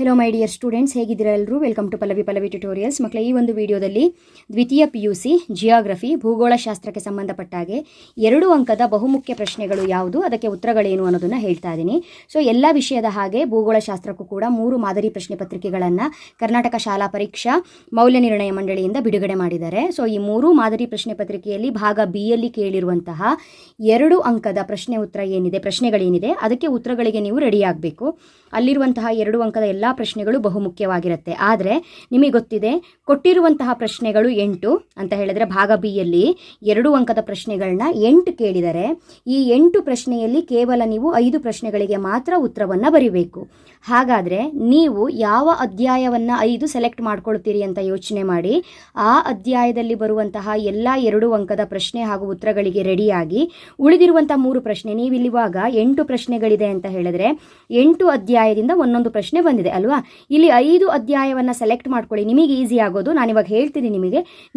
Hello my dear students, ಹೇಗಿದ್ದೀರಾ ಎಲ್ಲರೂ? Welcome to Pallavi tutorials. ಮಕ್ಕಳೇ, ಈ ಒಂದು ವಿಡಿಯೋದಲ್ಲಿ ದ್ವಿತೀಯ PUC ಜಿಯೋಗ್ರಫಿ ಭೂಗೋಳಶಾಸ್ತ್ರಕ್ಕೆ ಸಂಬಂಧಪಟ್ಟ ಹಾಗೆ 2 ಅಂಕದ ಬಹುಮುಖ್ಯ ಪ್ರಶ್ನೆಗಳು ಯಾವುದು, ಅದಕ್ಕೆ ಉತ್ತರಗಳೇನು ಅನ್ನೋದನ್ನು ಹೇಳ್ತಾ ಇದ್ದೀನಿ. ಸೊ ಎಲ್ಲ ವಿಷಯದ ಹಾಗೆ ಭೂಗೋಳಶಾಸ್ತ್ರಕ್ಕೂ ಕೂಡ 3 ಮಾದರಿ ಪ್ರಶ್ನೆ ಪತ್ರಿಕೆಗಳನ್ನು ಕರ್ನಾಟಕ ಶಾಲಾ ಪರೀಕ್ಷಾ ಮೌಲ್ಯ ನಿರ್ಣಯ ಮಂಡಳಿಯಿಂದ ಬಿಡುಗಡೆ ಮಾಡಿದ್ದಾರೆ. ಸೊ ಈ 3 ಮಾದರಿ ಪ್ರಶ್ನೆ ಪತ್ರಿಕೆಯಲ್ಲಿ ಭಾಗ B ಯಲ್ಲಿ ಕೇಳಿರುವಂತಹ 2 ಅಂಕದ ಪ್ರಶ್ನೆಗಳೇನಿದೆ ಅದಕ್ಕೆ ಉತ್ತರಗಳಿಗೆ ನೀವು ರೆಡಿ ಆಗಬೇಕು. ಅಲ್ಲಿರುವಂತಹ 2 ಅಂಕದ ಎಲ್ಲ ಪ್ರಶ್ನೆಗಳು ಬಹುಮುಖ್ಯವಾಗಿರುತ್ತೆ. ಆದರೆ ನಿಮಗೆ ಗೊತ್ತಿದೆ, ಕೊಟ್ಟಿರುವಂತಹ ಪ್ರಶ್ನೆಗಳು 8 ಅಂತ ಹೇಳಿದ್ರೆ ಭಾಗ B ಯಲ್ಲಿ 2 ಅಂಕದ ಪ್ರಶ್ನೆಗಳನ್ನ 8 ಕೇಳಿದರೆ ಈ 8 ಪ್ರಶ್ನೆಯಲ್ಲಿ ಕೇವಲ ನೀವು 5 ಪ್ರಶ್ನೆಗಳಿಗೆ ಮಾತ್ರ ಉತ್ತರವನ್ನು ಬರೀಬೇಕು. ಹಾಗಾದರೆ ನೀವು ಯಾವ ಅಧ್ಯಾಯವನ್ನು 5 ಸೆಲೆಕ್ಟ್ ಮಾಡ್ಕೊಳ್ತೀರಿ ಅಂತ ಯೋಚನೆ ಮಾಡಿ ಆ ಅಧ್ಯಾಯದಲ್ಲಿ ಬರುವಂತಹ ಎಲ್ಲ 2 ಅಂಕದ ಪ್ರಶ್ನೆ ಹಾಗೂ ಉತ್ತರಗಳಿಗೆ ರೆಡಿಯಾಗಿ ಉಳಿದಿರುವಂತಹ 3 ಪ್ರಶ್ನೆ, ನೀವಿಲ್ಲಿವಾಗ 8 ಪ್ರಶ್ನೆಗಳಿದೆ ಅಂತ ಹೇಳಿದ್ರೆ 8 ಅಧ್ಯಾಯದಿಂದ ಒಂದೊಂದು ಪ್ರಶ್ನೆ ಬಂದಿದೆ ಅಲ್ವಾ? ಇಲ್ಲಿ 5 ಅಧ್ಯಾಯವನ್ನು ಸೆಲೆಕ್ಟ್ ಮಾಡ್ಕೊಳ್ಳಿ, ನಿಮಗೆ ಈಸಿ ಆಗೋದು. ನಾನಿವಾಗ ಹೇಳ್ತೀನಿ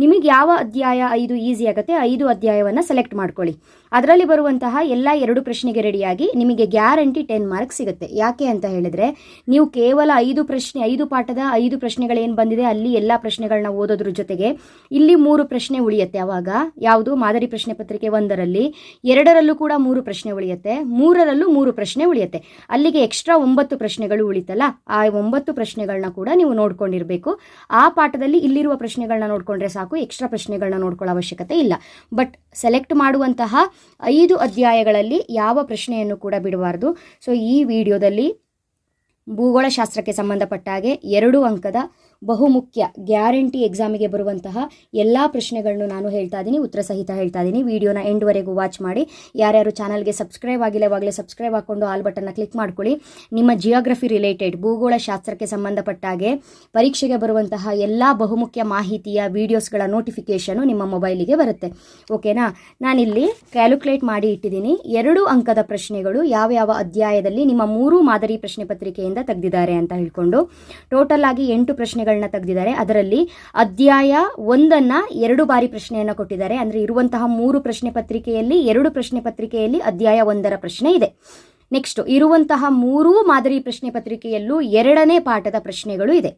ನಿಮಗೆ ಯಾವ ಅಧ್ಯಾಯ 5 ಈಸಿ ಆಗುತ್ತೆ 5 ಅಧ್ಯಾಯವನ್ನು ಸೆಲೆಕ್ಟ್ ಮಾಡ್ಕೊಳ್ಳಿ. ಅದರಲ್ಲಿ ಬರುವಂತಹ ಎಲ್ಲ 2 ಪ್ರಶ್ನೆಗೆ ರೆಡಿಯಾಗಿ ನಿಮಗೆ ಗ್ಯಾರಂಟಿ 10 ಮಾರ್ಕ್ಸ್ ಸಿಗುತ್ತೆ. ಯಾಕೆ ಅಂತ ಹೇಳಿದ್ರೆ ನೀವು ಕೇವಲ 5 ಪಾಠದ 5 ಪ್ರಶ್ನೆಗಳೇನು ಬಂದಿದೆ ಅಲ್ಲಿ ಎಲ್ಲ ಪ್ರಶ್ನೆಗಳನ್ನ ಓದೋದ್ರ ಜೊತೆಗೆ ಇಲ್ಲಿ 3 ಪ್ರಶ್ನೆ ಉಳಿಯುತ್ತೆ. ಅವಾಗ ಯಾವುದು ಮಾದರಿ ಪ್ರಶ್ನೆ ಪತ್ರಿಕೆ 1ರಲ್ಲಿ 2ರಲ್ಲೂ ಕೂಡ 3 ಪ್ರಶ್ನೆ ಉಳಿಯುತ್ತೆ, 3ರಲ್ಲೂ 3 ಪ್ರಶ್ನೆ ಉಳಿಯುತ್ತೆ. ಅಲ್ಲಿಗೆ ಎಕ್ಸ್ಟ್ರಾ 9 ಪ್ರಶ್ನೆಗಳು ಉಳಿತಲ್ಲ, ಆ 9 ಪ್ರಶ್ನೆಗಳನ್ನ ಕೂಡ ನೀವು ನೋಡ್ಕೊಂಡಿರಬೇಕು. ಆ ಪಾಠದಲ್ಲಿ ಇಲ್ಲಿರುವ ಪ್ರಶ್ನೆಗಳನ್ನ ನೋಡ್ಕೊಂಡ್ರೆ ಸಾಕು, ಎಕ್ಸ್ಟ್ರಾ ಪ್ರಶ್ನೆಗಳನ್ನ ನೋಡ್ಕೊಳ್ಳೋ ಅವಶ್ಯಕತೆ ಇಲ್ಲ. ಬಟ್ ಸೆಲೆಕ್ಟ್ ಮಾಡುವಂತಹ 5 ಅಧ್ಯಾಯಗಳಲ್ಲಿ ಯಾವ ಪ್ರಶ್ನೆಯನ್ನು ಕೂಡ ಬಿಡಬಾರ್ದು. ಸೊ ಈ ವಿಡಿಯೋದಲ್ಲಿ ಭೂಗೋಳಶಾಸ್ತ್ರಕ್ಕೆ ಸಂಬಂಧಪಟ್ಟ ಹಾಗೆ 2 ಅಂಕದ ಬಹುಮುಖ್ಯ ಗ್ಯಾರಂಟಿ ಎಕ್ಸಾಮಿಗೆ ಬರುವಂತಹ ಎಲ್ಲ ಪ್ರಶ್ನೆಗಳನ್ನು ನಾನು ಹೇಳ್ತಾ ಇದ್ದೀನಿ, ಉತ್ತರ ಸಹಿತ ಹೇಳ್ತಾ ಇದ್ದೀನಿ. ವಿಡಿಯೋನ ಎಂಡ್ವರೆಗೂ ವಾಚ್ ಮಾಡಿ. ಯಾರ್ಯಾರು ಚಾನಲ್ಗೆ ಸಬ್ಸ್ಕ್ರೈಬ್ ಆಗಿಲ್ಲ ಇವಾಗಲೇ ಸಬ್ಸ್ಕ್ರೈಬ್ ಹಾಕ್ಕೊಂಡು ಆಲ್ ಬಟನ್ನ ಕ್ಲಿಕ್ ಮಾಡ್ಕೊಳ್ಳಿ. ನಿಮ್ಮ ಜಿಯೋಗ್ರಫಿ ರಿಲೇಟೆಡ್ ಭೂಗೋಳಶಾಸ್ತ್ರಕ್ಕೆ ಸಂಬಂಧಪಟ್ಟ ಹಾಗೆ ಪರೀಕ್ಷೆಗೆ ಬರುವಂತಹ ಎಲ್ಲ ಬಹುಮುಖ್ಯ ಮಾಹಿತಿಯ ವಿಡಿಯೋಸ್ಗಳ ನೋಟಿಫಿಕೇಷನು ನಿಮ್ಮ ಮೊಬೈಲಿಗೆ ಬರುತ್ತೆ. ಓಕೆನಾ? ನಾನಿಲ್ಲಿ ಕ್ಯಾಲ್ಕುಲೇಟ್ ಮಾಡಿ ಇಟ್ಟಿದ್ದೀನಿ 2 ಅಂಕದ ಪ್ರಶ್ನೆಗಳು ಯಾವ ಅಧ್ಯಾಯದಲ್ಲಿ ನಿಮ್ಮ 3 ಮಾದರಿ ಪ್ರಶ್ನೆ ಪತ್ರಿಕೆಯಿಂದ ತೆಗೆದಿದ್ದಾರೆ ಅಂತ ಹೇಳ್ಕೊಂಡು ಟೋಟಲ್ ಆಗಿ 8 ಪ್ರಶ್ನೆಗಳನ್ನ ತೆಗೆದಿದ್ದಾರೆ. ಅದರಲ್ಲಿ ಅಧ್ಯಾಯ 1ಅನ್ನ 2 ಬಾರಿ ಪ್ರಶ್ನೆಯನ್ನು ಕೊಟ್ಟಿದ್ದಾರೆ. ಅಂದರೆ ಇರುವಂತಹ 3 ಪ್ರಶ್ನೆ ಪತ್ರಿಕೆಯಲ್ಲಿ 2 ಪ್ರಶ್ನೆ ಪತ್ರಿಕೆಯಲ್ಲಿ ಅಧ್ಯಾಯ 1ರ ಪ್ರಶ್ನೆ ಇದೆ. ನೆಕ್ಸ್ಟ್ ಇರುವಂತಹ 3 ಮಾದರಿ ಪ್ರಶ್ನೆ ಪತ್ರಿಕೆಯಲ್ಲೂ 2ನೇ ಪಾಠದ ಪ್ರಶ್ನೆಗಳು ಇದೆ.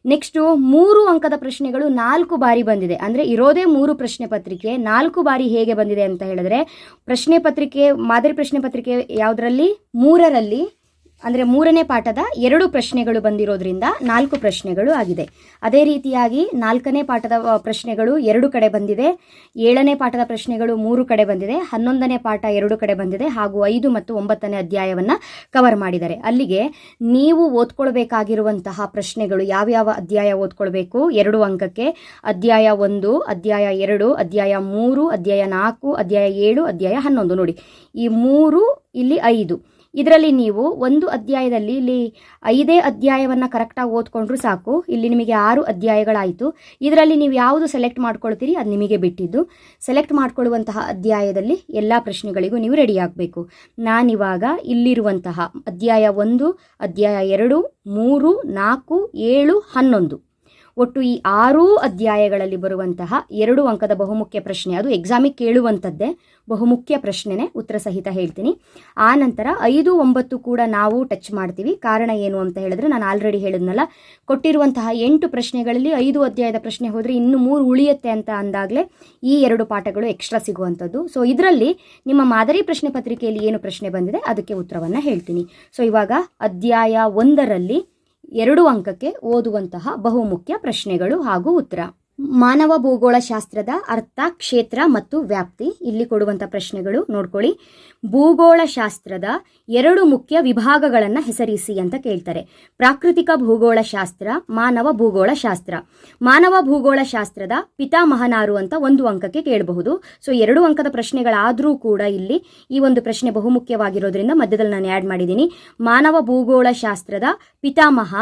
ನೆಕ್ಸ್ಟು 3 ಅಂಕದ ಪ್ರಶ್ನೆಗಳು 4 ಬಾರಿ ಬಂದಿದೆ. ಅಂದರೆ ಇರೋದೇ 3 ಪ್ರಶ್ನೆ ಪತ್ರಿಕೆ 4 ಬಾರಿ ಹೇಗೆ ಬಂದಿದೆ ಅಂತ ಹೇಳಿದ್ರೆ ಪ್ರಶ್ನೆ ಪತ್ರಿಕೆ ಮಾದರಿ ಪ್ರಶ್ನೆ ಪತ್ರಿಕೆ ಯಾವುದರಲ್ಲಿ 3ರಲ್ಲಿ ಅಂದರೆ 3ನೇ ಪಾಠದ 2 ಪ್ರಶ್ನೆಗಳು ಬಂದಿರೋದ್ರಿಂದ 4 ಪ್ರಶ್ನೆಗಳು ಆಗಿದೆ. ಅದೇ ರೀತಿಯಾಗಿ 4ನೇ ಪಾಠದ ಪ್ರಶ್ನೆಗಳು 2 ಕಡೆ ಬಂದಿದೆ, 7ನೇ ಪಾಠದ ಪ್ರಶ್ನೆಗಳು 3 ಕಡೆ ಬಂದಿದೆ, 11ನೇ ಪಾಠ 2 ಕಡೆ ಬಂದಿದೆ, ಹಾಗೂ 5 ಮತ್ತು 9ನೇ ಅಧ್ಯಾಯವನ್ನು ಕವರ್ ಮಾಡಿದ್ದಾರೆ. ಅಲ್ಲಿಗೆ ನೀವು ಓದ್ಕೊಳ್ಬೇಕಾಗಿರುವಂತಹ ಪ್ರಶ್ನೆಗಳು ಯಾವ್ಯಾವ ಅಧ್ಯಾಯ ಓದ್ಕೊಳ್ಬೇಕು 2 ಅಂಕಕ್ಕೆ: ಅಧ್ಯಾಯ 1, ಅಧ್ಯಾಯ 2, ಅಧ್ಯಾಯ 3, ಅಧ್ಯಾಯ 4, ಅಧ್ಯಾಯ 7, ಅಧ್ಯಾಯ 11. ನೋಡಿ, ಈ 3 ಇಲ್ಲಿ 5. ಇದರಲ್ಲಿ ನೀವು ಒಂದು ಅಧ್ಯಾಯದಲ್ಲಿ ಇಲ್ಲಿ 5 ಅಧ್ಯಾಯವನ್ನು ಕರೆಕ್ಟಾಗಿ ಓದ್ಕೊಂಡ್ರೂ ಸಾಕು. ಇಲ್ಲಿ ನಿಮಗೆ 6 ಅಧ್ಯಾಯಗಳಾಯಿತು. ಇದರಲ್ಲಿ ನೀವು ಯಾವುದು ಸೆಲೆಕ್ಟ್ ಮಾಡ್ಕೊಳ್ತೀರಿ ಅದು ನಿಮಗೆ ಬಿಟ್ಟಿದ್ದು. ಸೆಲೆಕ್ಟ್ ಮಾಡ್ಕೊಳ್ಳುವಂತಹ ಅಧ್ಯಾಯದಲ್ಲಿ ಎಲ್ಲ ಪ್ರಶ್ನೆಗಳಿಗೂ ನೀವು ರೆಡಿ ಆಗಬೇಕು. ನಾನಿವಾಗ ಇಲ್ಲಿರುವಂತಹ ಅಧ್ಯಾಯ 1, ಅಧ್ಯಾಯ 2, 3, 4, 7, 11 ಒಟ್ಟು ಈ 6 ಅಧ್ಯಾಯಗಳಲ್ಲಿ ಬರುವಂತಹ 2 ಅಂಕದ ಬಹುಮುಖ್ಯ ಪ್ರಶ್ನೆ, ಅದು ಎಕ್ಸಾಮಿಗೆ ಕೇಳುವಂಥದ್ದೇ ಬಹುಮುಖ್ಯ ಪ್ರಶ್ನೆನೇ, ಉತ್ತರ ಸಹಿತ ಹೇಳ್ತೀನಿ. ಆ ನಂತರ 5, 9 ಕೂಡ ನಾವು ಟಚ್ ಮಾಡ್ತೀವಿ. ಕಾರಣ ಏನು ಅಂತ ಹೇಳಿದ್ರೆ ನಾನು ಆಲ್ರೆಡಿ ಹೇಳಿದ್ನಲ್ಲ, ಕೊಟ್ಟಿರುವಂತಹ 8 ಪ್ರಶ್ನೆಗಳಲ್ಲಿ 5 ಅಧ್ಯಾಯದ ಪ್ರಶ್ನೆ ಹೋದರೆ ಇನ್ನು 3 ಉಳಿಯುತ್ತೆ ಅಂತ ಅಂದಾಗಲೇ ಈ 2 ಪಾಠಗಳು ಎಕ್ಸ್ಟ್ರಾ ಸಿಗುವಂಥದ್ದು. ಸೊ ಇದರಲ್ಲಿ ನಿಮ್ಮ ಮಾದರಿ ಪ್ರಶ್ನೆ ಪತ್ರಿಕೆಯಲ್ಲಿ ಏನು ಪ್ರಶ್ನೆ ಬಂದಿದೆ ಅದಕ್ಕೆ ಉತ್ತರವನ್ನು ಹೇಳ್ತೀನಿ. ಸೊ ಇವಾಗ ಅಧ್ಯಾಯ 1ರಲ್ಲಿ 2 ಅಂಕಕ್ಕೆ ಓದುವಂತಹ ಬಹುಮುಖ್ಯ ಪ್ರಶ್ನೆಗಳು ಹಾಗೂ ಉತ್ತರ. ಮಾನವ ಭೂಗೋಳಶಾಸ್ತ್ರದ ಅರ್ಥ, ಕ್ಷೇತ್ರ ಮತ್ತು ವ್ಯಾಪ್ತಿ. ಇಲ್ಲಿ ಕೊಡುವಂಥ ಪ್ರಶ್ನೆಗಳು ನೋಡ್ಕೊಳ್ಳಿ. ಭೂಗೋಳಶಾಸ್ತ್ರದ 2 ಮುಖ್ಯ ವಿಭಾಗಗಳನ್ನು ಹೆಸರಿಸಿ ಅಂತ ಕೇಳ್ತಾರೆ. ಪ್ರಾಕೃತಿಕ ಭೂಗೋಳಶಾಸ್ತ್ರ, ಮಾನವ ಭೂಗೋಳಶಾಸ್ತ್ರ. ಮಾನವ ಭೂಗೋಳಶಾಸ್ತ್ರದ ಪಿತಾಮಹನಾರು ಅಂತ 1 ಅಂಕಕ್ಕೆ ಕೇಳಬಹುದು. ಸೊ 2 ಅಂಕದ ಪ್ರಶ್ನೆಗಳಾದರೂ ಕೂಡ ಇಲ್ಲಿ ಈ ಒಂದು ಪ್ರಶ್ನೆ ಬಹುಮುಖ್ಯವಾಗಿರೋದ್ರಿಂದ ಮಧ್ಯದಲ್ಲಿ ನಾನು ಆ್ಯಡ್ ಮಾಡಿದ್ದೀನಿ. ಮಾನವ ಭೂಗೋಳಶಾಸ್ತ್ರದ ಪಿತಾಮಹ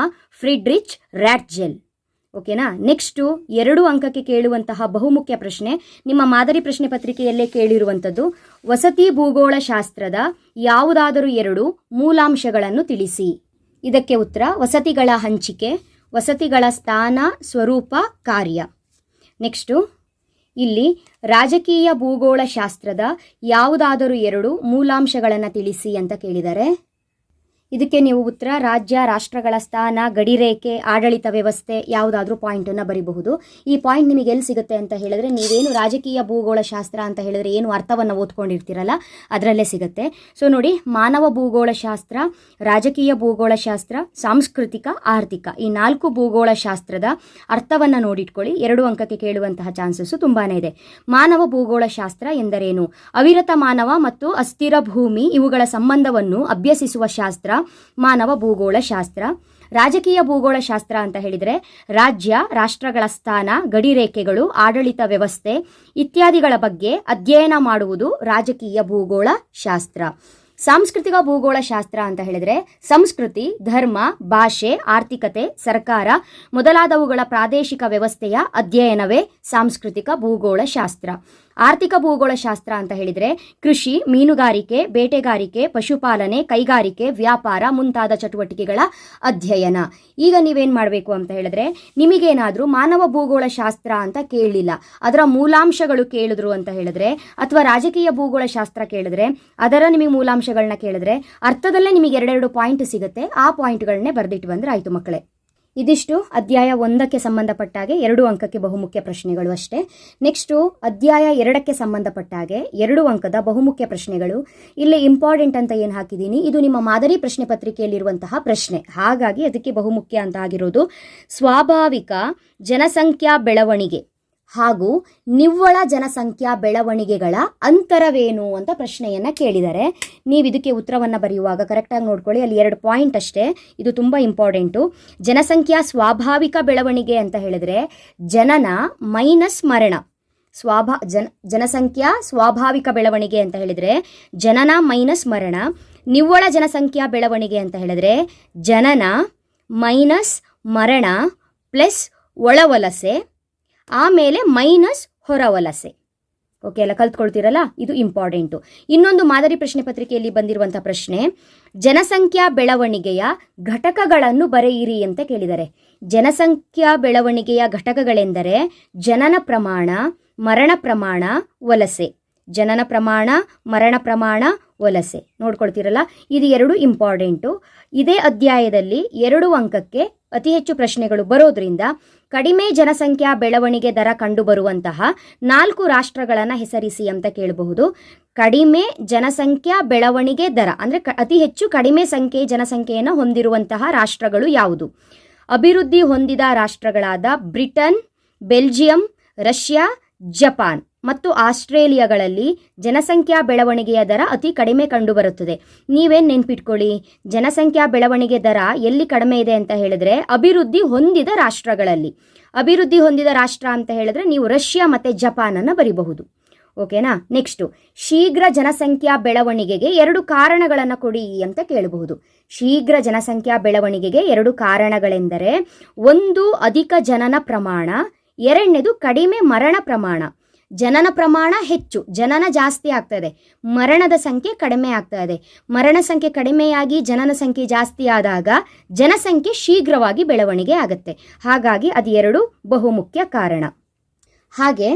ಫ್ರಿಡ್ರಿಚ್ ರ್ಯಾಟ್ಜೆಲ್. ಓಕೆನಾ? ನೆಕ್ಸ್ಟು 2 ಅಂಕಕ್ಕೆ ಕೇಳುವಂತಹ ಬಹುಮುಖ್ಯ ಪ್ರಶ್ನೆ ನಿಮ್ಮ ಮಾದರಿ ಪ್ರಶ್ನೆ ಪತ್ರಿಕೆಯಲ್ಲೇ ಕೇಳಿರುವಂಥದ್ದು. ವಸತಿ ಭೂಗೋಳಶಾಸ್ತ್ರದ ಯಾವುದಾದರೂ 2 ಮೂಲಾಂಶಗಳನ್ನು ತಿಳಿಸಿ. ಇದಕ್ಕೆ ಉತ್ತರ ವಸತಿಗಳ ಹಂಚಿಕೆ, ವಸತಿಗಳ ಸ್ಥಾನ, ಸ್ವರೂಪ, ಕಾರ್ಯ. ನೆಕ್ಸ್ಟು ಇಲ್ಲಿ ರಾಜಕೀಯ ಭೂಗೋಳಶಾಸ್ತ್ರದ ಯಾವುದಾದರೂ 2 ಮೂಲಾಂಶಗಳನ್ನು ತಿಳಿಸಿ ಅಂತ ಕೇಳಿದ್ದಾರೆ. ಇದಕ್ಕೆ ನೀವು ಉತ್ತರ ರಾಜ್ಯ, ರಾಷ್ಟ್ರಗಳ ಸ್ಥಾನ, ಗಡಿರೇಖೆ, ಆಡಳಿತ ವ್ಯವಸ್ಥೆ ಯಾವುದಾದ್ರೂ ಪಾಯಿಂಟನ್ನು ಬರೀಬಹುದು. ಈ ಪಾಯಿಂಟ್ ನಿಮಗೆ ಎಲ್ಲಿ ಸಿಗುತ್ತೆ ಅಂತ ಹೇಳಿದ್ರೆ, ನೀವೇನು ರಾಜಕೀಯ ಭೂಗೋಳಶಾಸ್ತ್ರ ಅಂತ ಹೇಳಿದ್ರೆ ಏನು ಅರ್ಥವನ್ನು ಓದ್ಕೊಂಡಿರ್ತೀರಲ್ಲ ಅದರಲ್ಲೇ ಸಿಗುತ್ತೆ. ಸೊ ನೋಡಿ, ಮಾನವ ಭೂಗೋಳಶಾಸ್ತ್ರ, ರಾಜಕೀಯ ಭೂಗೋಳಶಾಸ್ತ್ರ, ಸಾಂಸ್ಕೃತಿಕ, ಆರ್ಥಿಕ, ಈ 4 ಭೂಗೋಳಶಾಸ್ತ್ರದ ಅರ್ಥವನ್ನು ನೋಡಿಟ್ಕೊಳ್ಳಿ. 2 ಅಂಕಕ್ಕೆ ಕೇಳುವಂತಹ ಚಾನ್ಸಸ್ಸು ತುಂಬಾ ಇದೆ. ಮಾನವ ಭೂಗೋಳಶಾಸ್ತ್ರ ಎಂದರೇನು? ಅವಿರತ ಮಾನವ ಮತ್ತು ಅಸ್ಥಿರ ಭೂಮಿ ಇವುಗಳ ಸಂಬಂಧವನ್ನು ಅಭ್ಯಸಿಸುವ ಶಾಸ್ತ್ರ ಮಾನವ ಭೂಗೋಳಶಾಸ್ತ್ರ. ರಾಜಕೀಯ ಭೂಗೋಳಶಾಸ್ತ್ರ ಅಂತ ಹೇಳಿದರೆ ರಾಜ್ಯ, ರಾಷ್ಟ್ರಗಳ ಸ್ಥಾನ, ಗಡಿರೇಖೆಗಳು, ಆಡಳಿತ ವ್ಯವಸ್ಥೆ ಇತ್ಯಾದಿಗಳ ಬಗ್ಗೆ ಅಧ್ಯಯನ ಮಾಡುವುದು ರಾಜಕೀಯ ಭೂಗೋಳಶಾಸ್ತ್ರ. ಸಾಂಸ್ಕೃತಿಕ ಭೂಗೋಳಶಾಸ್ತ್ರ ಅಂತ ಹೇಳಿದರೆ ಸಂಸ್ಕೃತಿ, ಧರ್ಮ, ಭಾಷೆ, ಆರ್ಥಿಕತೆ, ಸರ್ಕಾರ ಮೊದಲಾದವುಗಳ ಪ್ರಾದೇಶಿಕ ವ್ಯವಸ್ಥೆಯ ಅಧ್ಯಯನವೇ ಸಾಂಸ್ಕೃತಿಕ ಭೂಗೋಳಶಾಸ್ತ್ರ. ಆರ್ಥಿಕ ಭೂಗೋಳಶಾಸ್ತ್ರ ಅಂತ ಹೇಳಿದರೆ ಕೃಷಿ, ಮೀನುಗಾರಿಕೆ, ಬೇಟೆಗಾರಿಕೆ, ಪಶುಪಾಲನೆ, ಕೈಗಾರಿಕೆ, ವ್ಯಾಪಾರ ಮುಂತಾದ ಚಟುವಟಿಕೆಗಳ ಅಧ್ಯಯನ. ಈಗ ನೀವೇನು ಮಾಡಬೇಕು ಅಂತ ಹೇಳಿದ್ರೆ, ನಿಮಗೇನಾದರೂ ಮಾನವ ಭೂಗೋಳಶಾಸ್ತ್ರ ಅಂತ ಕೇಳಲಿಲ್ಲ, ಅದರ ಮೂಲಾಂಶಗಳು ಕೇಳಿದ್ರು ಅಂತ ಹೇಳಿದ್ರೆ, ಅಥವಾ ರಾಜಕೀಯ ಭೂಗೋಳಶಾಸ್ತ್ರ ಕೇಳಿದ್ರೆ ಅದರ ನಿಮಗೆ ಮೂಲಾಂಶಗಳನ್ನ ಕೇಳಿದ್ರೆ ಅರ್ಥದಲ್ಲೇ ನಿಮಗೆ 2 ಪಾಯಿಂಟ್ ಸಿಗುತ್ತೆ. ಆ ಪಾಯಿಂಟ್ಗಳನ್ನೇ ಬರೆದಿಟ್ಟು ಬಂದರೆ ಆಯಿತು ಮಕ್ಕಳೇ. ಇದಿಷ್ಟು ಅಧ್ಯಾಯ 1ಕ್ಕೆ ಸಂಬಂಧಪಟ್ಟಾಗೆ 2 ಅಂಕಕ್ಕೆ ಬಹುಮುಖ್ಯ ಪ್ರಶ್ನೆಗಳು ಅಷ್ಟೇ. ನೆಕ್ಸ್ಟು ಅಧ್ಯಾಯ 2ಕ್ಕೆ ಸಂಬಂಧಪಟ್ಟಾಗೆ 2 ಅಂಕದ ಬಹುಮುಖ್ಯ ಪ್ರಶ್ನೆಗಳು. ಇಲ್ಲಿ ಇಂಪಾರ್ಟೆಂಟ್ ಅಂತ ಏನು ಹಾಕಿದ್ದೀನಿ, ಇದು ನಿಮ್ಮ ಮಾದರಿ ಪ್ರಶ್ನೆ ಪತ್ರಿಕೆಯಲ್ಲಿರುವಂತಹ ಪ್ರಶ್ನೆ, ಹಾಗಾಗಿ ಅದಕ್ಕೆ ಬಹುಮುಖ್ಯ ಅಂತ ಆಗಿರೋದು. ಸ್ವಾಭಾವಿಕ ಜನಸಂಖ್ಯಾ ಬೆಳವಣಿಗೆ ಹಾಗೂ ನಿವ್ವಳ ಜನಸಂಖ್ಯಾ ಬೆಳವಣಿಗೆಗಳ ಅಂತರವೇನು ಅಂತ ಪ್ರಶ್ನೆಯನ್ನು ಕೇಳಿದ್ದಾರೆ. ನೀವು ಇದಕ್ಕೆ ಉತ್ತರವನ್ನು ಬರೆಯುವಾಗ ಕರೆಕ್ಟಾಗಿ ನೋಡ್ಕೊಳ್ಳಿ, ಅಲ್ಲಿ 2 ಪಾಯಿಂಟ್ ಅಷ್ಟೇ, ಇದು ತುಂಬ ಇಂಪಾರ್ಟೆಂಟು. ಜನಸಂಖ್ಯಾ ಸ್ವಾಭಾವಿಕ ಬೆಳವಣಿಗೆ ಅಂತ ಹೇಳಿದ್ರೆ ಜನನ ಮೈನಸ್ ಮರಣ. ಜನಸಂಖ್ಯಾ ಸ್ವಾಭಾವಿಕ ಬೆಳವಣಿಗೆ ಅಂತ ಹೇಳಿದರೆ ಜನನ ಮೈನಸ್ ಮರಣ. ನಿವ್ವಳ ಜನಸಂಖ್ಯಾ ಬೆಳವಣಿಗೆ ಅಂತ ಹೇಳಿದ್ರೆ ಜನನ ಮೈನಸ್ ಮರಣ ಪ್ಲಸ್ ಒಳವಲಸೆ, ಆಮೇಲೆ ಮೈನಸ್ ಹೊರವಲಸೆ. ಓಕೆ, ಎಲ್ಲ ಕಲ್ತ್ಕೊಳ್ತೀರಲ್ಲ, ಇದು ಇಂಪಾರ್ಟೆಂಟು. ಇನ್ನೊಂದು ಮಾದರಿ ಪ್ರಶ್ನೆ ಪತ್ರಿಕೆಯಲ್ಲಿ ಬಂದಿರುವಂಥ ಪ್ರಶ್ನೆ, ಜನಸಂಖ್ಯಾ ಬೆಳವಣಿಗೆಯ ಘಟಕಗಳನ್ನು ಬರೆಯಿರಿ ಅಂತ ಕೇಳಿದ್ದಾರೆ. ಜನಸಂಖ್ಯಾ ಬೆಳವಣಿಗೆಯ ಘಟಕಗಳೆಂದರೆ ಜನನ ಪ್ರಮಾಣ, ಮರಣ ಪ್ರಮಾಣ, ವಲಸೆ. ಜನನ ಪ್ರಮಾಣ, ಮರಣ ಪ್ರಮಾಣ, ವಲಸೆ. ನೋಡ್ಕೊಳ್ತೀರಲ್ಲ, ಇದು 2 ಇಂಪಾರ್ಟೆಂಟು. ಇದೇ ಅಧ್ಯಾಯದಲ್ಲಿ 2 ಅಂಕಕ್ಕೆ ಅತಿ ಹೆಚ್ಚು ಪ್ರಶ್ನೆಗಳು ಬರೋದ್ರಿಂದ ಕಡಿಮೆ ಜನಸಂಖ್ಯಾ ಬೆಳವಣಿಗೆ ದರ ಕಂಡುಬರುವಂತಹ 4 ರಾಷ್ಟ್ರಗಳನ್ನು ಹೆಸರಿಸಿ ಅಂತ ಕೇಳಬಹುದು. ಕಡಿಮೆ ಜನಸಂಖ್ಯಾ ಬೆಳವಣಿಗೆ ದರ ಅಂದರೆ ಅತಿ ಹೆಚ್ಚು ಕಡಿಮೆ ಜನಸಂಖ್ಯೆಯನ್ನು ಹೊಂದಿರುವಂತಹ ರಾಷ್ಟ್ರಗಳು ಯಾವುದು? ಅಭಿವೃದ್ಧಿ ಹೊಂದಿದ ರಾಷ್ಟ್ರಗಳಾದ ಬ್ರಿಟನ್, ಬೆಲ್ಜಿಯಂ, ರಷ್ಯಾ, ಜಪಾನ್ ಮತ್ತು ಆಸ್ಟ್ರೇಲಿಯಾಗಳಲ್ಲಿ ಜನಸಂಖ್ಯಾ ಬೆಳವಣಿಗೆಯ ದರ ಅತಿ ಕಡಿಮೆ ಕಂಡುಬರುತ್ತದೆ. ನೀವೇನು ನೆನ್ಪಿಟ್ಕೊಳ್ಳಿ, ಜನಸಂಖ್ಯಾ ಬೆಳವಣಿಗೆ ದರ ಎಲ್ಲಿ ಕಡಿಮೆ ಇದೆ ಅಂತ ಹೇಳಿದ್ರೆ ಅಭಿವೃದ್ಧಿ ಹೊಂದಿದ ರಾಷ್ಟ್ರಗಳಲ್ಲಿ. ಅಭಿವೃದ್ಧಿ ಹೊಂದಿದ ರಾಷ್ಟ್ರ ಅಂತ ಹೇಳಿದ್ರೆ ನೀವು ರಷ್ಯಾ ಮತ್ತು ಜಪಾನನ್ನು ಬರಿಬಹುದು. ಓಕೆನಾ? ನೆಕ್ಸ್ಟು, ಶೀಘ್ರ ಜನಸಂಖ್ಯಾ ಬೆಳವಣಿಗೆಗೆ 2 ಕಾರಣಗಳನ್ನು ಕೊಡಿ ಅಂತ ಕೇಳಬಹುದು. ಶೀಘ್ರ ಜನಸಂಖ್ಯಾ ಬೆಳವಣಿಗೆಗೆ 2 ಕಾರಣಗಳೆಂದರೆ, 1 ಅಧಿಕ ಜನನ ಪ್ರಮಾಣ, 2ನೇದು ಕಡಿಮೆ ಮರಣ ಪ್ರಮಾಣ. ಜನನ ಪ್ರಮಾಣ ಹೆಚ್ಚು, ಜನನ ಜಾಸ್ತಿ ಆಗ್ತಾ ಇದೆ, ಮರಣದ ಸಂಖ್ಯೆ ಕಡಿಮೆ ಆಗ್ತಾ ಇದೆ. ಮರಣ ಸಂಖ್ಯೆ ಕಡಿಮೆಯಾಗಿ ಜನನ ಸಂಖ್ಯೆ ಜಾಸ್ತಿ ಆದಾಗ ಜನಸಂಖ್ಯೆ ಶೀಘ್ರವಾಗಿ ಬೆಳವಣಿಗೆ ಆಗುತ್ತೆ. ಹಾಗಾಗಿ ಅದು 2 ಬಹುಮುಖ್ಯ ಕಾರಣ. ಹಾಗೆ